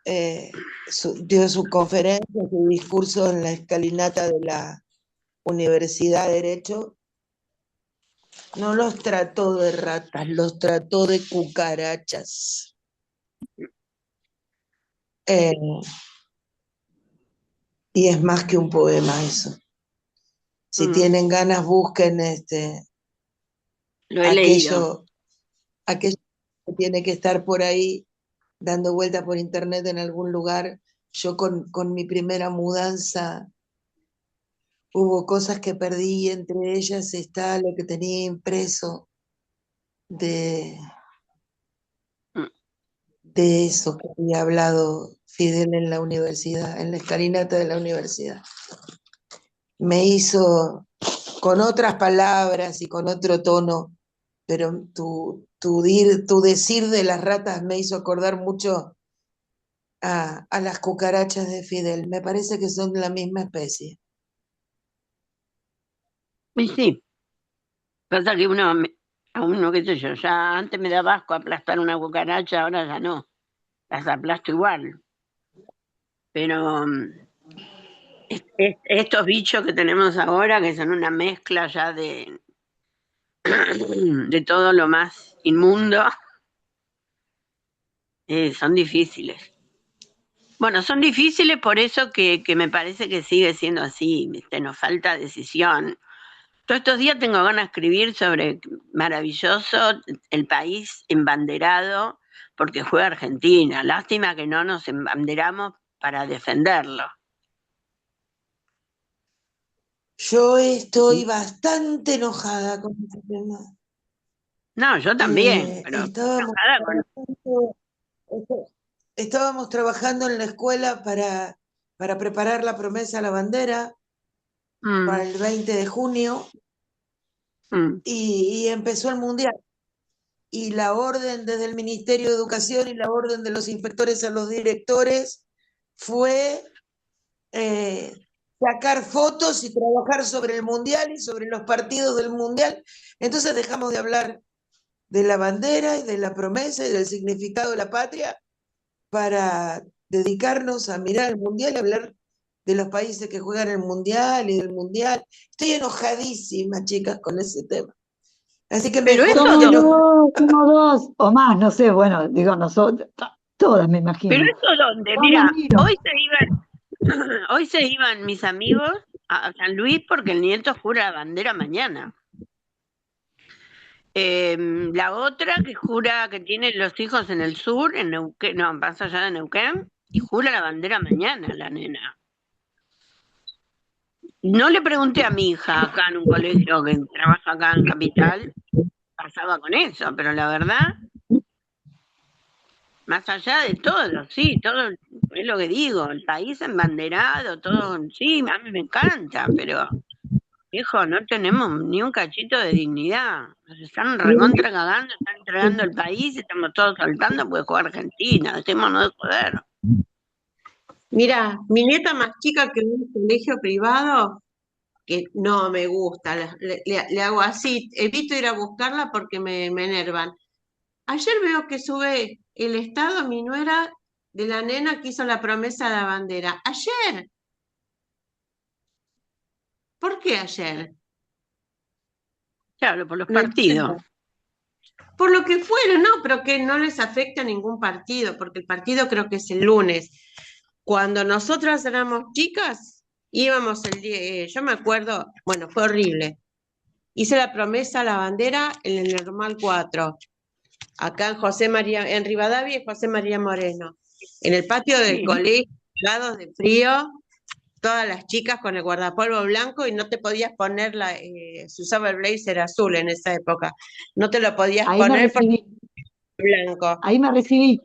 B: dio su conferencia, su discurso en la escalinata de la Universidad de Derecho, no los trató de ratas, los trató de cucarachas. Eh, y es más que un poema eso. Si tienen ganas, busquen
C: Lo he leído.
B: aquello que tiene que estar por ahí dando vuelta por internet en algún lugar. Yo con mi primera mudanza hubo cosas que perdí, entre ellas está lo que tenía impreso de,
C: Mm.
B: de eso que había hablado Fidel en la universidad, en la escalinata de la universidad. Me hizo con otras palabras y con otro tono, pero tu decir de las ratas me hizo acordar mucho a las cucarachas de Fidel. Me parece que son de la misma especie.
C: Y sí, pasa que a uno, qué sé yo, ya antes me daba asco aplastar una cucaracha, ahora ya no, las aplasto igual. Pero estos bichos que tenemos ahora, que son una mezcla ya de todo lo más inmundo, son difíciles. Bueno, son difíciles por eso que me parece que sigue siendo así, ¿viste? Nos falta decisión. Todos estos días tengo ganas de escribir sobre maravilloso el país embanderado porque juega Argentina. Lástima que no nos embanderamos para defenderlo.
B: Yo estoy bastante enojada con ese tema.
C: No, yo también, pero
B: Estábamos
C: enojada con...
B: estábamos trabajando en la escuela para preparar la promesa a la bandera para el 20 de junio y empezó el mundial. Y la orden desde el Ministerio de Educación y la orden de los inspectores a los directores fue sacar fotos y trabajar sobre el mundial y sobre los partidos del mundial. Entonces dejamos de hablar de la bandera y de la promesa y del significado de la patria para dedicarnos a mirar el mundial y hablar de los países que juegan el mundial y del mundial. Estoy enojadísima, chicas, con ese tema. Así que
C: Pero
B: mejor
C: eso
B: que no.
A: Somos dos o más, no sé, bueno, digo nosotros, todas me
C: Pero
A: imagino.
C: eso donde,
A: No
C: mira,
A: lo miro.
C: hoy se iban mis amigos a San Luis porque el nieto jura la bandera mañana. La otra que jura que tiene los hijos en el sur, en Neuquén, no, pasa allá de Neuquén, y jura la bandera mañana, la nena. No le pregunté a mi hija acá en un colegio que trabaja acá en Capital, pasaba con eso, pero la verdad, más allá de todo, sí, todo es lo que digo, el país embanderado, todo, sí, a mí me encanta, pero hijo, no tenemos ni un cachito de dignidad. Nos están recontra cagando, están entregando el país, estamos todos saltando porque juega Argentina, dejémonos de joder.
E: Mira, mi nieta más chica que en un colegio privado, que no me gusta, le hago así, evito ir a buscarla porque me enervan. Ayer veo que sube el estado mi nuera de la nena que hizo la promesa de la bandera. Ayer. ¿Por qué ayer?
C: Claro, por los
E: No
C: partidos.
E: entiendo. Por lo que fuera, no, pero que no les afecta a ningún partido, porque el partido creo que es el lunes. Cuando nosotras éramos chicas, íbamos el día, yo me acuerdo, bueno, fue horrible. Hice la promesa a la bandera en el Normal 4, acá en José María, en Rivadavia y José María Moreno. En el patio del
C: Sí.
E: colegio, helados de frío, todas las chicas con el guardapolvo blanco y no te podías poner se usaba el blazer azul en esa época, no te lo podías
A: Ahí me
E: poner porque
A: recibí,
E: era blanco.
A: ahí me recibí.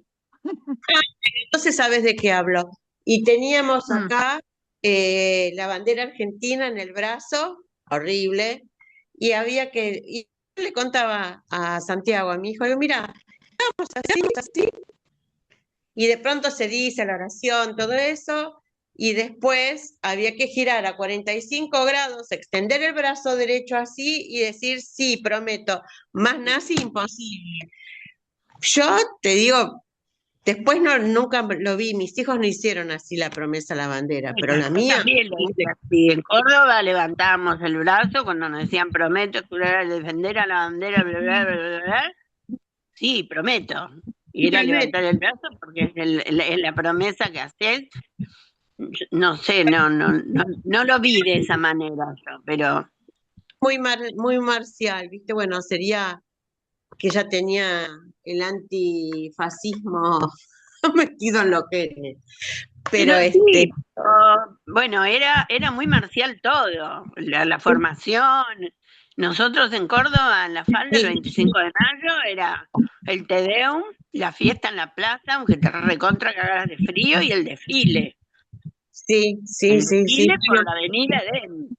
E: Entonces sabes de qué hablo. Y teníamos acá la bandera argentina en el brazo, horrible, y y yo le contaba a Santiago, a mi hijo, digo, mira, vamos así, y de pronto se dice la oración, todo eso, y después había que girar a 45 grados, extender el brazo derecho así y decir, sí, prometo, más nazi imposible. Yo te digo, después nunca lo vi, mis hijos no hicieron así la promesa a la bandera, pero la
C: Yo
E: mía,
C: también lo hice así. En Córdoba levantábamos el brazo cuando nos decían prometo jurar defender a la bandera, bla, bla, bla, bla, bla. Sí, prometo. Ir a
E: Tal vez.
C: levantar el brazo porque es la promesa que haces. No sé, no lo vi de esa manera yo, pero
E: Muy marcial, ¿viste? Bueno, sería que ella tenía el antifascismo metido en lo que... Pero
C: Pero sí, bueno, era muy marcial todo, la formación. Nosotros en Córdoba, en la falda, el 25 de mayo, era el Te Deum, la fiesta en la plaza, aunque te recontra cagadas de frío, y el desfile.
E: sí,
C: El
E: sí, sí, sí.
C: desfile por la avenida Edén.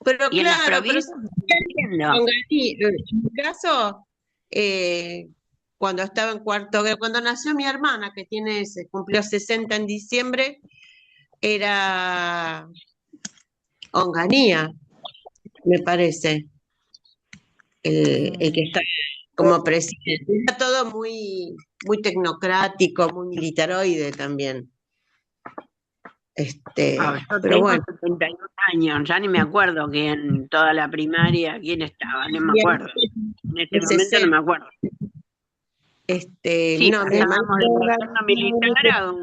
E: Pero
C: Y en las
E: claro, pero
C: provincias, entiendo.
E: en mi caso, eh, cuando estaba en cuarto grado, cuando nació mi hermana, que cumplió 60 en diciembre, era Onganía, me parece, el que está como presidente. Era todo muy tecnocrático, muy militaroide también.
C: Yo
E: Pero
C: tengo
E: bueno.
C: 71 años, ya ni me acuerdo que en toda la primaria quién estaba, no me acuerdo. En este
E: El
C: momento no
E: 60,
C: me acuerdo. Sí,
E: no, mi hermana
C: pasábamos del gobierno militar a un...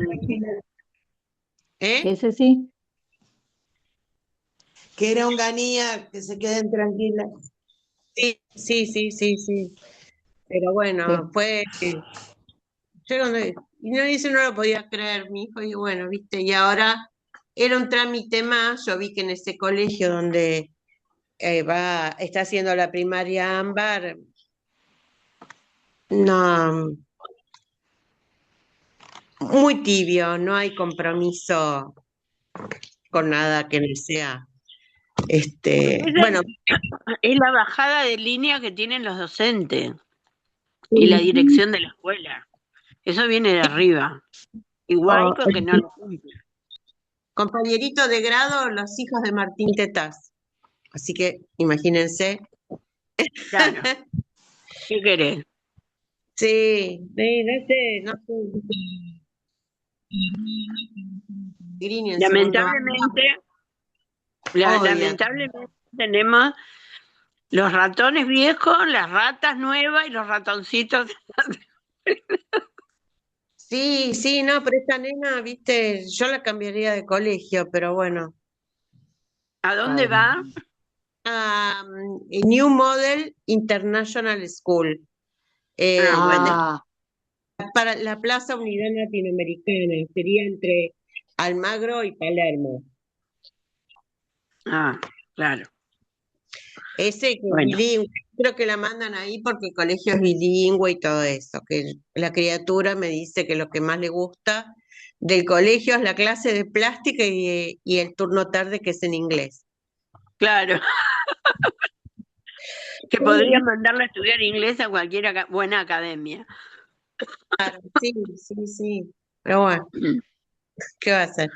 E: ¿eh?
A: Ese sí.
B: Que era Onganía, que se queden tranquilas.
E: Sí, sí, sí, sí, sí. Pero
A: Sí.
E: bueno, yo y no dice, no lo podía creer, mi hijo, y bueno, viste, y ahora era un trámite más, yo vi que en ese colegio donde está haciendo la primaria Ámbar, no, muy tibio, no hay compromiso con nada que no sea, bueno,
C: Es la bajada de línea que tienen los docentes y la dirección de la escuela. Eso viene de arriba. Igual
E: o
C: porque no lo cumple.
E: compañerito de grado, los hijos de Martín Tetaz. Así que imagínense.
C: Claro. ¿Qué querés?
E: Sí, sí, no sé, Grini en segundo año, obvio.
C: Lamentablemente tenemos los ratones viejos, las ratas nuevas y los ratoncitos.
E: Sí, sí, no, pero esta nena, viste, yo la cambiaría de colegio, pero bueno.
C: ¿A dónde va?
E: New Model International School,
C: Bueno.
A: Ah,
E: para la Plaza Unidad Latinoamericana, sería entre Almagro y Palermo.
C: Claro.
E: Ese que es
C: Bueno,
E: bilingüe, creo que la mandan ahí porque el colegio es bilingüe y todo eso, que la criatura me dice que lo que más le gusta del colegio es la clase de plástica y el turno tarde que es en inglés.
C: claro. Que podría mandarla a estudiar inglés a cualquier buena academia.
E: Claro, sí, sí, sí. Pero bueno, ¿qué va a hacer?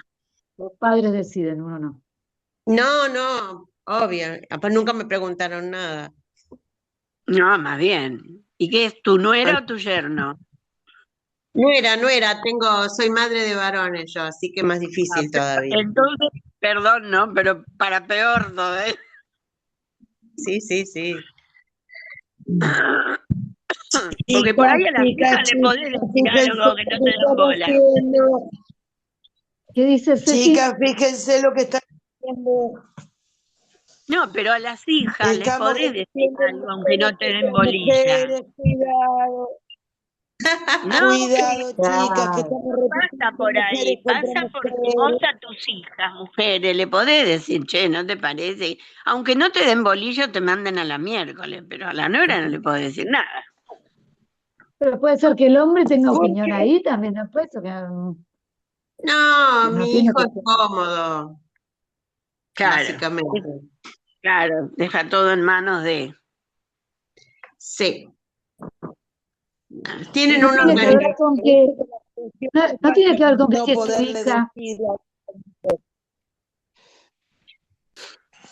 A: los padres deciden, uno no.
E: No, no, obvio. Aparte nunca me preguntaron nada.
C: No, más bien. ¿Y qué es, tu nuera o tu yerno?
E: Soy madre de varones yo, así que más difícil todavía.
C: Entonces, perdón, ¿no? Pero para peor, ¿no?
E: Sí, sí, sí.
C: Porque por
B: Chicas,
C: ahí a las
B: chicas,
C: hijas le podés
B: chicas,
C: decir
B: fíjense
C: algo que no
B: lo que
C: te den
B: están
C: bola.
B: haciendo.
A: ¿Qué dice Ceci?
B: Chicas, fíjense lo que están haciendo.
C: No, pero a las hijas les
B: Estamos
C: podés decir
B: reduciendo
C: algo aunque
B: mujeres
C: no te den
B: contra
C: bolilla.
B: mujeres, cuidado.
C: No,
B: Cuidado, chicas, que
A: Claro.
B: estamos
C: pasa
B: repitiendo
C: por
B: mujeres
C: ahí,
B: contra
C: pasa porque vos
B: mujeres.
C: a tus hijas, mujeres, le podés decir, che, ¿no te parece? Aunque no te den bolillo, te manden a la miércoles, pero a la nuera no le podés decir nada.
A: Pero puede ser que el hombre tenga
B: ¿Por
A: opinión
B: qué?
A: ahí también después, o que
E: No,
A: no
E: mi
A: tiene
E: hijo
A: que
E: es
A: ser.
E: cómodo,
C: Claro,
E: básicamente.
C: claro, deja todo en manos de...
E: Sí.
A: Y
E: Tienen
A: no
E: una
A: tiene que ver
B: Mira,
A: con
E: organización.
A: que,
B: la atención
A: no tiene
B: pasa
A: que ver
B: por
A: con que
B: no
A: si es tu
B: poderle
A: hija,
B: decir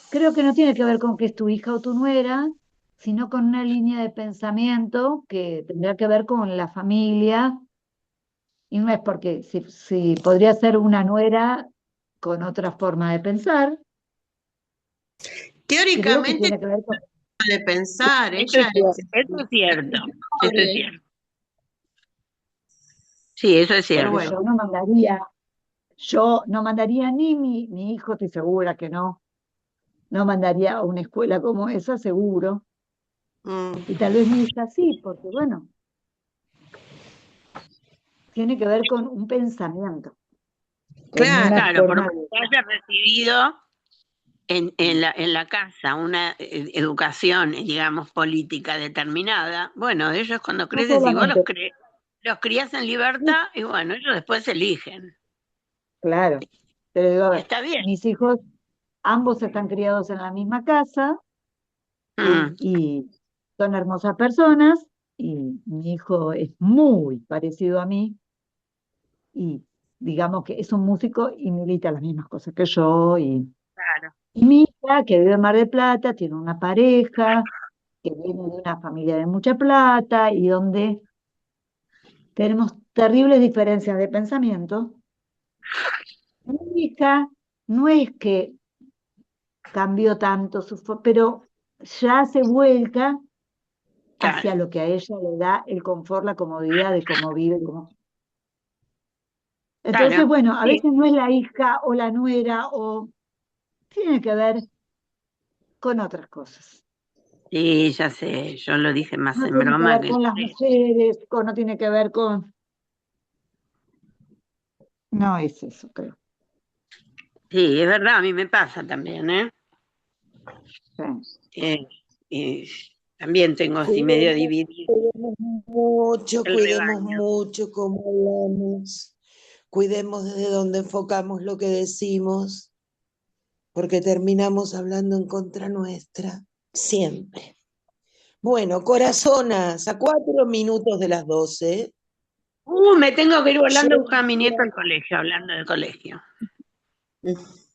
A: creo que no tiene que ver con que es tu hija o tu nuera, sino con una línea de pensamiento que tendrá que ver con la familia, y no es porque si podría ser una nuera con otra forma de pensar, creo que
E: Teóricamente,
A: tiene que ver con...
E: de pensar,
C: Eso
E: ella
C: es cierto, eso es cierto, eso es
E: pobre,
C: cierto. Sí, eso es
E: Pero
C: cierto.
E: bueno,
A: Yo no mandaría ni mi hijo, estoy segura que no mandaría a una escuela como esa, seguro. Y
E: mm,
A: tal vez mi hija sí, porque bueno, tiene que ver con un pensamiento, con una
E: claro,
C: Claro, por
A: forma
C: más
A: de...
C: que haya recibido en la casa una educación, digamos, política determinada, bueno, ellos cuando
A: No
C: crecen, si vos
A: solamente,
C: los crías en
A: sí,
C: libertad, y bueno, ellos después eligen.
A: claro, pero digo, a
C: Y
A: ver,
C: está bien.
A: mis hijos, ambos están criados en la misma casa
C: Mm,
A: y son hermosas personas y mi hijo es muy parecido a mí y digamos que es un músico y milita las mismas cosas que yo
C: claro,
A: y mi hija que vive en Mar del Plata tiene una pareja que viene de una familia de mucha plata y donde tenemos terribles diferencias de pensamiento. Mi hija no es que cambió tanto pero ya se vuelca
C: claro,
A: hacia lo que a ella le da el confort, la comodidad de cómo vive. Entonces,
C: claro.
A: bueno, a
C: Sí,
A: veces no es la hija o la nuera, o tiene que ver con otras cosas.
C: sí, ya sé, yo lo dije más
A: No
C: en
A: tiene que
C: broma
A: ver
C: que en
A: con las
C: serio.
A: mujeres, no tiene que ver con... No es eso, creo.
C: Sí, es verdad, a mí me pasa también, ¿eh?
A: Sí.
C: Eh, y también tengo así medio
B: Cuidemos,
C: dividido el
B: cuidemos
C: rebaño.
B: mucho cómo hablamos, cuidemos desde dónde enfocamos lo que decimos, porque terminamos hablando en contra nuestra, siempre. Bueno, corazonas, a 4 minutos de las 12,
C: Me tengo que ir volando a
B: yo
C: buscar a mi nieto
B: diría,
C: al colegio, hablando del colegio.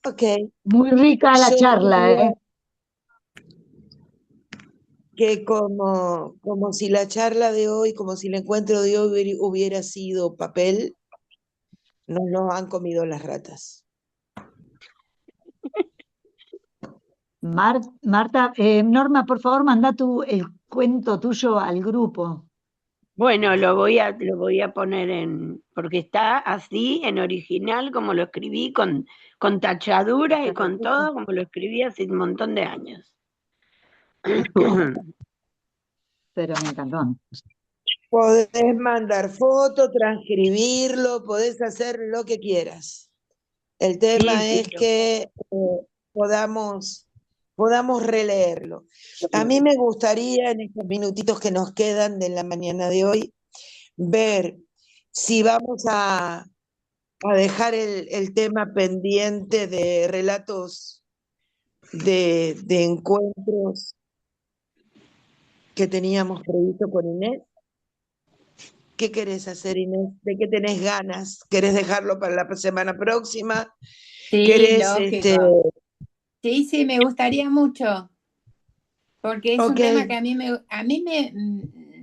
B: ok,
A: Muy rica la
B: yo
A: charla,
B: diría
A: ¿eh?
B: que como si la charla de hoy, como si el encuentro de hoy hubiera sido papel, nos lo han comido las ratas.
A: Marta, Norma, por favor, manda el cuento tuyo al grupo.
C: Bueno, lo voy a poner porque está así en original como lo escribí, con tachadura y
A: Está
C: con
A: perfecto.
C: todo como lo escribí hace un montón de años.
A: Pero me encantó.
B: Podés mandar foto, transcribirlo, podés hacer lo que quieras. El
C: Sí,
B: tema
C: sí,
B: es que podamos, podamos releerlo. A mí me gustaría en estos minutitos que nos quedan de la mañana de hoy ver si vamos a dejar el tema pendiente de relatos de encuentros que teníamos previsto con Inés. ¿Qué querés hacer, Inés? ¿De qué tenés ganas? ¿Querés dejarlo para la semana próxima?
D: Sí,
B: ¿Querés,
D: lógico. Sí, sí, me gustaría mucho, porque es un
B: ok,
D: tema que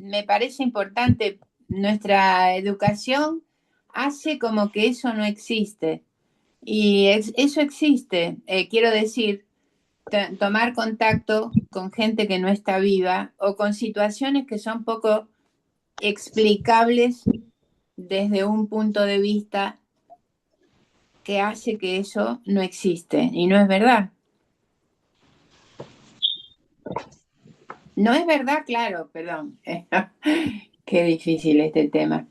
D: me parece importante. Nuestra educación hace como que eso no existe. Y eso existe. Quiero decir, tomar contacto con gente que no está viva o con situaciones que son poco explicables desde un punto de vista que hace que eso no existe. Y no es verdad. No es verdad, claro, perdón. Qué difícil este tema.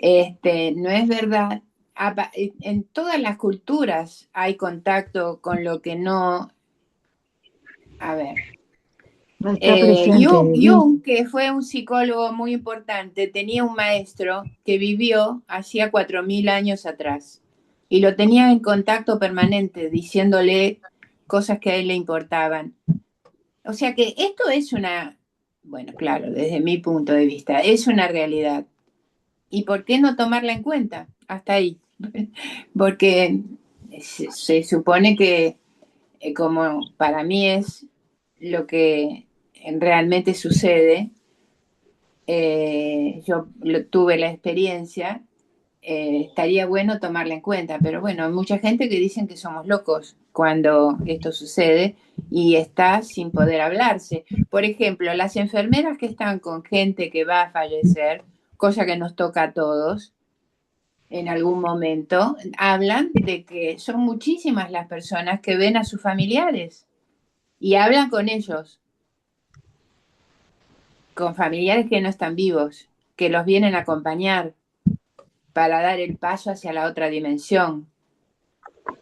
D: No es verdad. En todas las culturas hay contacto con lo que no. A ver.
A: No está presente.
D: Jung, que fue un psicólogo muy importante, tenía un maestro que vivió hacía 4.000 años atrás y lo tenía en contacto permanente, diciéndole cosas que a él le importaban. O sea que esto es bueno, claro, desde mi punto de vista, es una realidad. ¿Y por qué no tomarla en cuenta? Hasta ahí. Porque se supone que, como para mí es lo que realmente sucede, tuve la experiencia, estaría bueno tomarla en cuenta, pero bueno, hay mucha gente que dicen que somos locos cuando esto sucede y está sin poder hablarse. Por ejemplo, las enfermeras que están con gente que va a fallecer, cosa que nos toca a todos, en algún momento, hablan de que son muchísimas las personas que ven a sus familiares y hablan con ellos, con familiares que no están vivos, que los vienen a acompañar para dar el paso hacia la otra dimensión.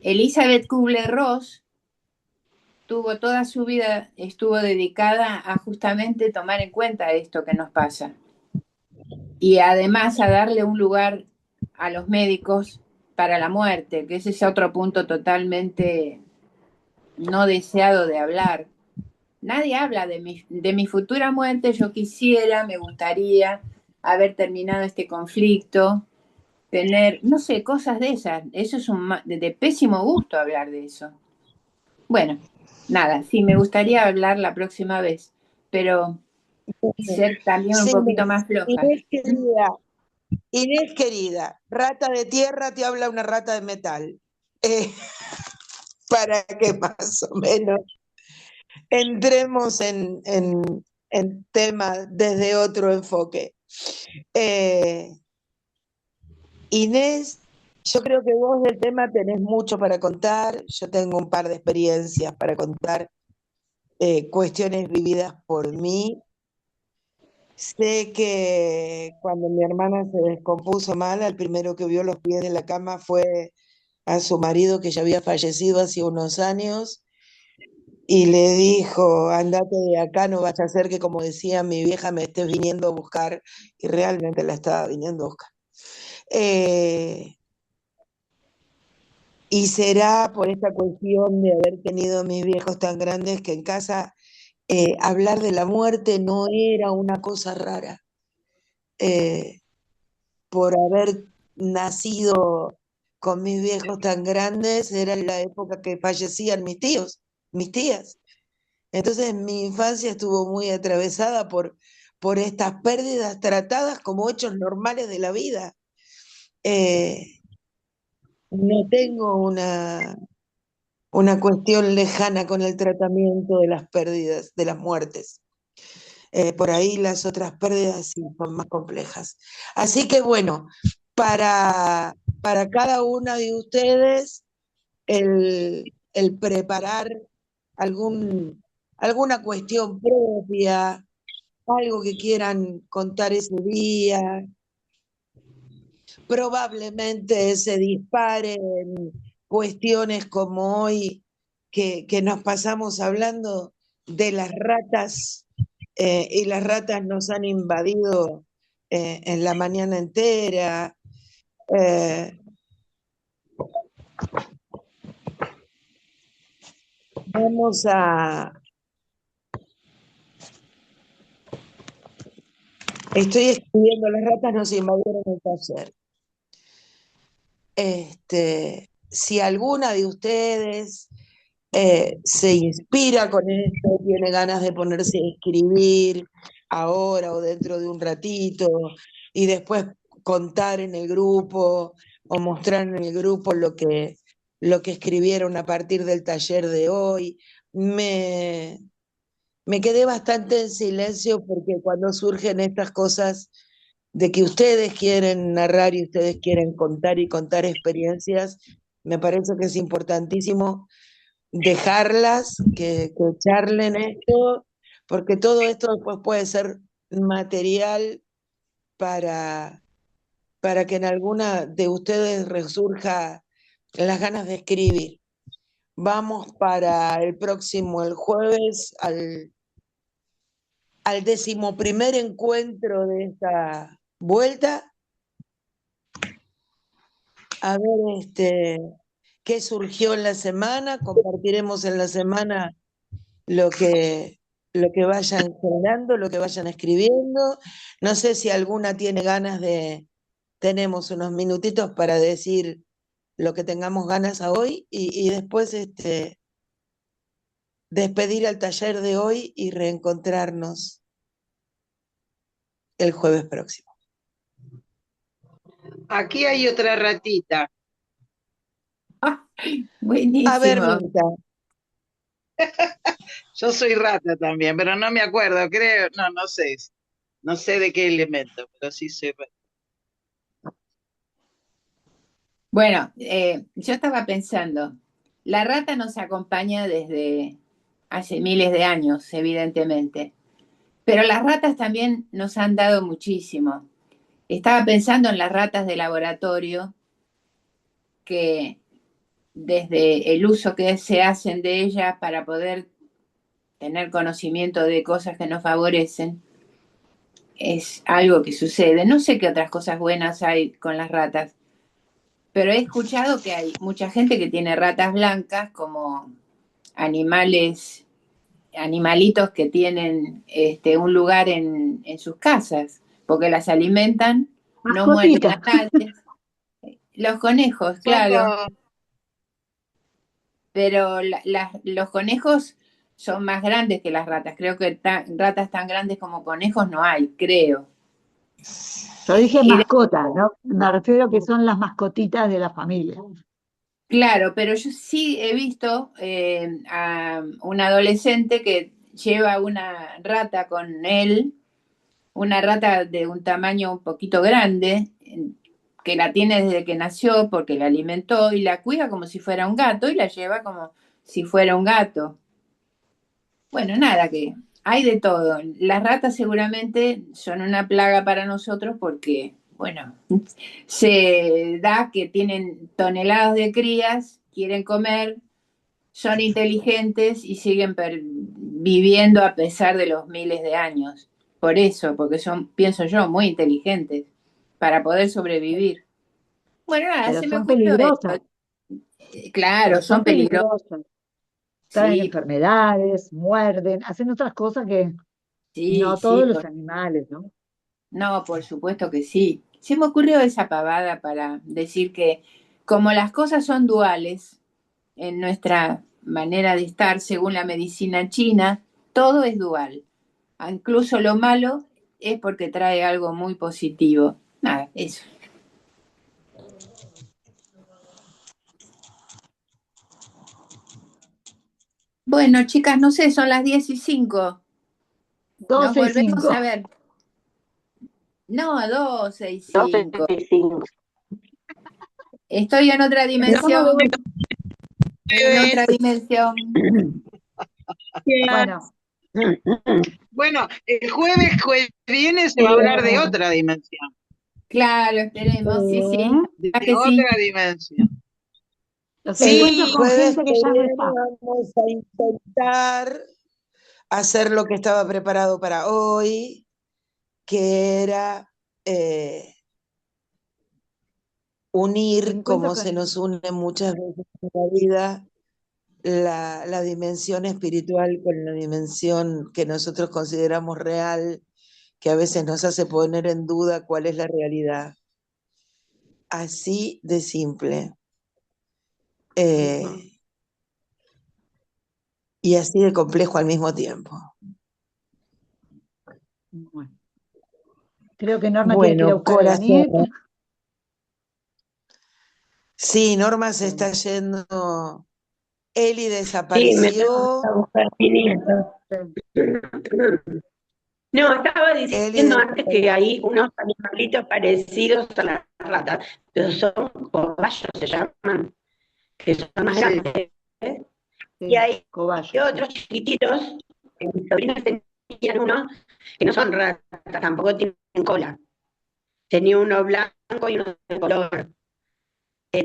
D: Elizabeth Kubler-Ross tuvo toda su vida, estuvo dedicada a justamente tomar en cuenta esto que nos pasa. Y además a darle un lugar a los médicos para la muerte, que ese es otro punto totalmente no deseado de hablar. Nadie habla de mi futura muerte, yo quisiera, me gustaría haber terminado este conflicto, tener, no sé, cosas de esas. Eso es de pésimo gusto hablar de eso. Bueno, nada, sí, me gustaría hablar la próxima vez, pero ser también un
B: Sí,
D: poquito más floja.
B: Inés querida, rata de tierra te habla una rata de metal. Eh, para que más o menos entremos en temas desde otro enfoque. Eh, Inés, yo creo que vos del tema tenés mucho para contar. Yo tengo un par de experiencias para contar, cuestiones vividas por mí. Sé que cuando mi hermana se descompuso mal, el primero que vio los pies de la cama fue a su marido, que ya había fallecido hace unos años, y le dijo, andate de acá, no vaya a ser que, como decía mi vieja, me estés viniendo a buscar, y realmente la estaba viniendo a buscar. Eh, y será por esta cuestión de haber tenido mis viejos tan grandes que en casa, hablar de la muerte no era una cosa rara. Eh, por haber nacido con mis viejos tan grandes, era la época que fallecían mis tíos, mis tías. Entonces mi infancia estuvo muy atravesada por estas pérdidas tratadas como hechos normales de la vida. Eh, no tengo una cuestión lejana con el tratamiento de las pérdidas, de las muertes. Por ahí las otras pérdidas sí son más complejas. Así que bueno, para cada una de ustedes, el preparar algún, alguna cuestión propia, algo que quieran contar ese día, probablemente se disparen cuestiones como hoy que nos pasamos hablando de las ratas, y las ratas nos han invadido, en la mañana entera. Eh, vamos a... Estoy escribiendo, las ratas nos invadieron el taller. Si alguna de ustedes, se inspira con esto, tiene ganas de ponerse a escribir ahora o dentro de un ratito y después contar en el grupo o mostrar en el grupo lo que escribieron a partir del taller de hoy. Me quedé bastante en silencio porque cuando surgen estas cosas de que ustedes quieren narrar y ustedes quieren contar y contar experiencias, me parece que es importantísimo dejarlas, que charlen esto, porque todo esto después puede ser material para, para que en alguna de ustedes resurja las ganas de escribir. Vamos para el próximo, el jueves, al 11º encuentro de esta vuelta, a ver qué surgió en la semana. Compartiremos en la semana lo lo que vayan generando, lo que vayan escribiendo. No sé si alguna tiene ganas tenemos unos minutitos para decir lo que tengamos ganas a hoy y después despedir al taller de hoy y reencontrarnos el jueves próximo.
F: Aquí hay otra ratita.
D: Buenísimo.
B: A ver, Mirta.
F: Yo soy rata también, pero no me acuerdo, creo, no sé. No sé de qué elemento, pero sí soy rata.
D: Bueno, yo estaba pensando, la rata nos acompaña desde hace miles de años, evidentemente, pero las ratas también nos han dado muchísimo. Estaba pensando en las ratas de laboratorio, que desde el uso que se hacen de ellas para poder tener conocimiento de cosas que nos favorecen, es algo que sucede. No sé qué otras cosas buenas hay con las ratas, pero he escuchado que hay mucha gente que tiene ratas blancas como animalitos que tienen un lugar en sus casas, porque las alimentan, no muerden
A: Mascotita.
D: a nadie. Los conejos, claro,
F: Somos,
D: pero los conejos son más grandes que las ratas. Creo que ratas tan grandes como conejos no hay, creo.
A: Yo dije
D: Y
A: mascota, ¿no? Me refiero a que son las mascotitas de la familia.
D: claro, pero yo sí he visto a un adolescente que lleva una rata con él, una rata de un tamaño un poquito grande, que la tiene desde que nació porque la alimentó y la cuida como si fuera un gato y la lleva como si fuera un gato. Bueno, nada, que hay de todo. Las ratas seguramente son una plaga para nosotros porque, bueno, se da que tienen toneladas de crías, quieren comer, son inteligentes y siguen viviendo a pesar de los miles de años. Por eso, porque son, pienso yo, muy inteligentes para poder sobrevivir. Bueno, nada,
A: Pero
D: se me
A: son
D: ocurrió
A: peligrosas,
D: esto. Claro,
A: pero
D: son
A: son
D: peligrosos.
A: peligrosas. Traen
D: Sí,
A: enfermedades, muerden, hacen otras cosas que
D: sí,
A: no
D: sí,
A: todos los animales, ¿no?
D: no, por supuesto que sí. Se me ocurrió esa pavada para decir que como las cosas son duales en nuestra manera de estar según la medicina china, todo es dual. Incluso lo malo es porque trae algo muy positivo. Nada, eso. Bueno, chicas, no sé, son las 10:05. Nos
A: 12 y
D: volvemos
A: 5.
D: a ver. No, 12 y
C: 12
D: 5.
C: y 5.
D: Estoy en otra
C: No,
D: dimensión, en otra
F: jueves.
D: dimensión.
A: Bueno,
F: Bueno, el jueves viene se va a hablar de otra dimensión,
D: Claro, esperemos, sí, sí,
F: de
D: ¿verdad que sí?
F: otra dimensión.
A: los encuentros
B: El
F: Sí,
A: con
B: jueves
A: gente que
B: que
A: ya no
B: viene
A: está.
B: vamos a intentar hacer lo que estaba preparado para hoy, que era unir,
A: Encuentros
B: como se
A: con...
B: nos une muchas veces en la vida, la dimensión espiritual con la dimensión que nosotros consideramos real, que a veces nos hace poner en duda cuál es la realidad. Así de simple. Y así de complejo al mismo tiempo.
A: Bueno, creo que Norma tiene que ir a
B: Bueno,
A: buscar a la nieta.
B: corazón. Sí, Norma se está yendo. Eli
C: sí, me tengo
B: desapareció.
C: que buscar a mi nieto. No, estaba
B: Eli
C: diciendo antes que
B: desapareció.
C: hay unos animalitos parecidos a las ratas, pero son cobayos, se llaman, que son más
F: sí.
C: grandes. Y
A: Sí,
C: hay
A: cobayos.
C: otros chiquititos, que mis sobrinos tenían uno, que no son ratas, tampoco tienen cola. Tenía uno blanco y uno de color.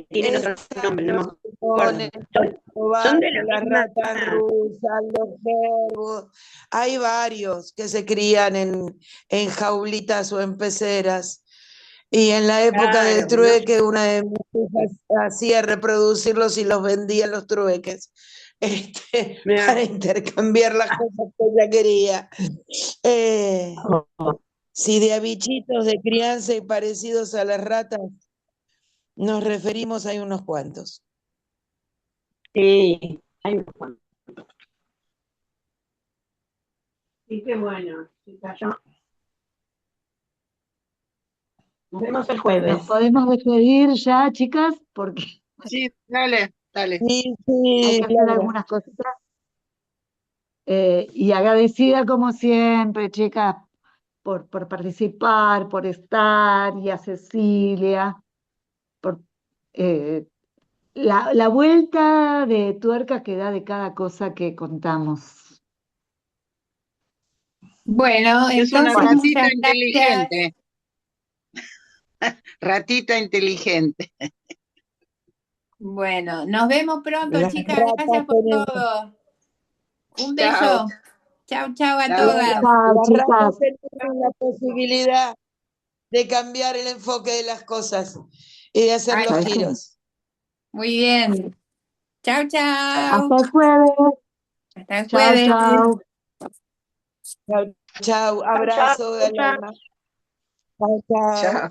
C: Tienen otro nombre, no me
B: Con
C: acuerdo.
B: el
C: Son de
B: cobayo,
C: la
B: las
C: misma.
B: ratas rusas, los cervos. Hay varios que se crían en jaulitas o en peceras. Y en la época del
C: Claro, no,
B: trueque, una de mis hijas hacía reproducirlos y los vendía en los trueques, para
C: mira,
B: intercambiar las cosas que ella quería. Eh, si de bichitos de crianza y parecidos a las ratas nos referimos, hay unos cuantos.
C: sí, hay unos cuantos. Sí, qué bueno, chicas, nos vemos el
A: Nos
C: jueves.
A: podemos despedir ya, chicas, porque
F: Sí, dale, dale.
B: Sí,
A: hay
B: sí,
A: que hacer
B: Laura.
A: algunas cositas. Y agradecida como siempre, chicas, por participar, por estar, y a Cecilia, por eh, la vuelta de tuerca que da de cada cosa que contamos.
D: Bueno,
F: Es una
D: entonces
A: Bueno,
F: ratita
D: muchas gracias.
F: inteligente, ratita inteligente.
D: Bueno, nos vemos pronto,
B: Las
D: chicas.
B: ratas
D: Gracias por
B: tenemos,
D: todo. Un
F: Chao,
D: beso. Chau, chau a
F: chao,
B: las,
F: chao.
D: todas.
A: chao,
B: las ratas
A: chicas.
B: tenemos la posibilidad de cambiar el enfoque de las cosas y de hacer
D: Ay,
B: los
A: ¿Sabes cómo?
B: giros.
D: muy bien. Chau, chau.
A: Hasta el jueves.
D: Hasta el
A: Chao,
D: jueves.
A: chao.
B: Chau, chau,
C: Chao,
B: abrazo
C: chao.
B: al alma. Chau, chau.
F: Chao.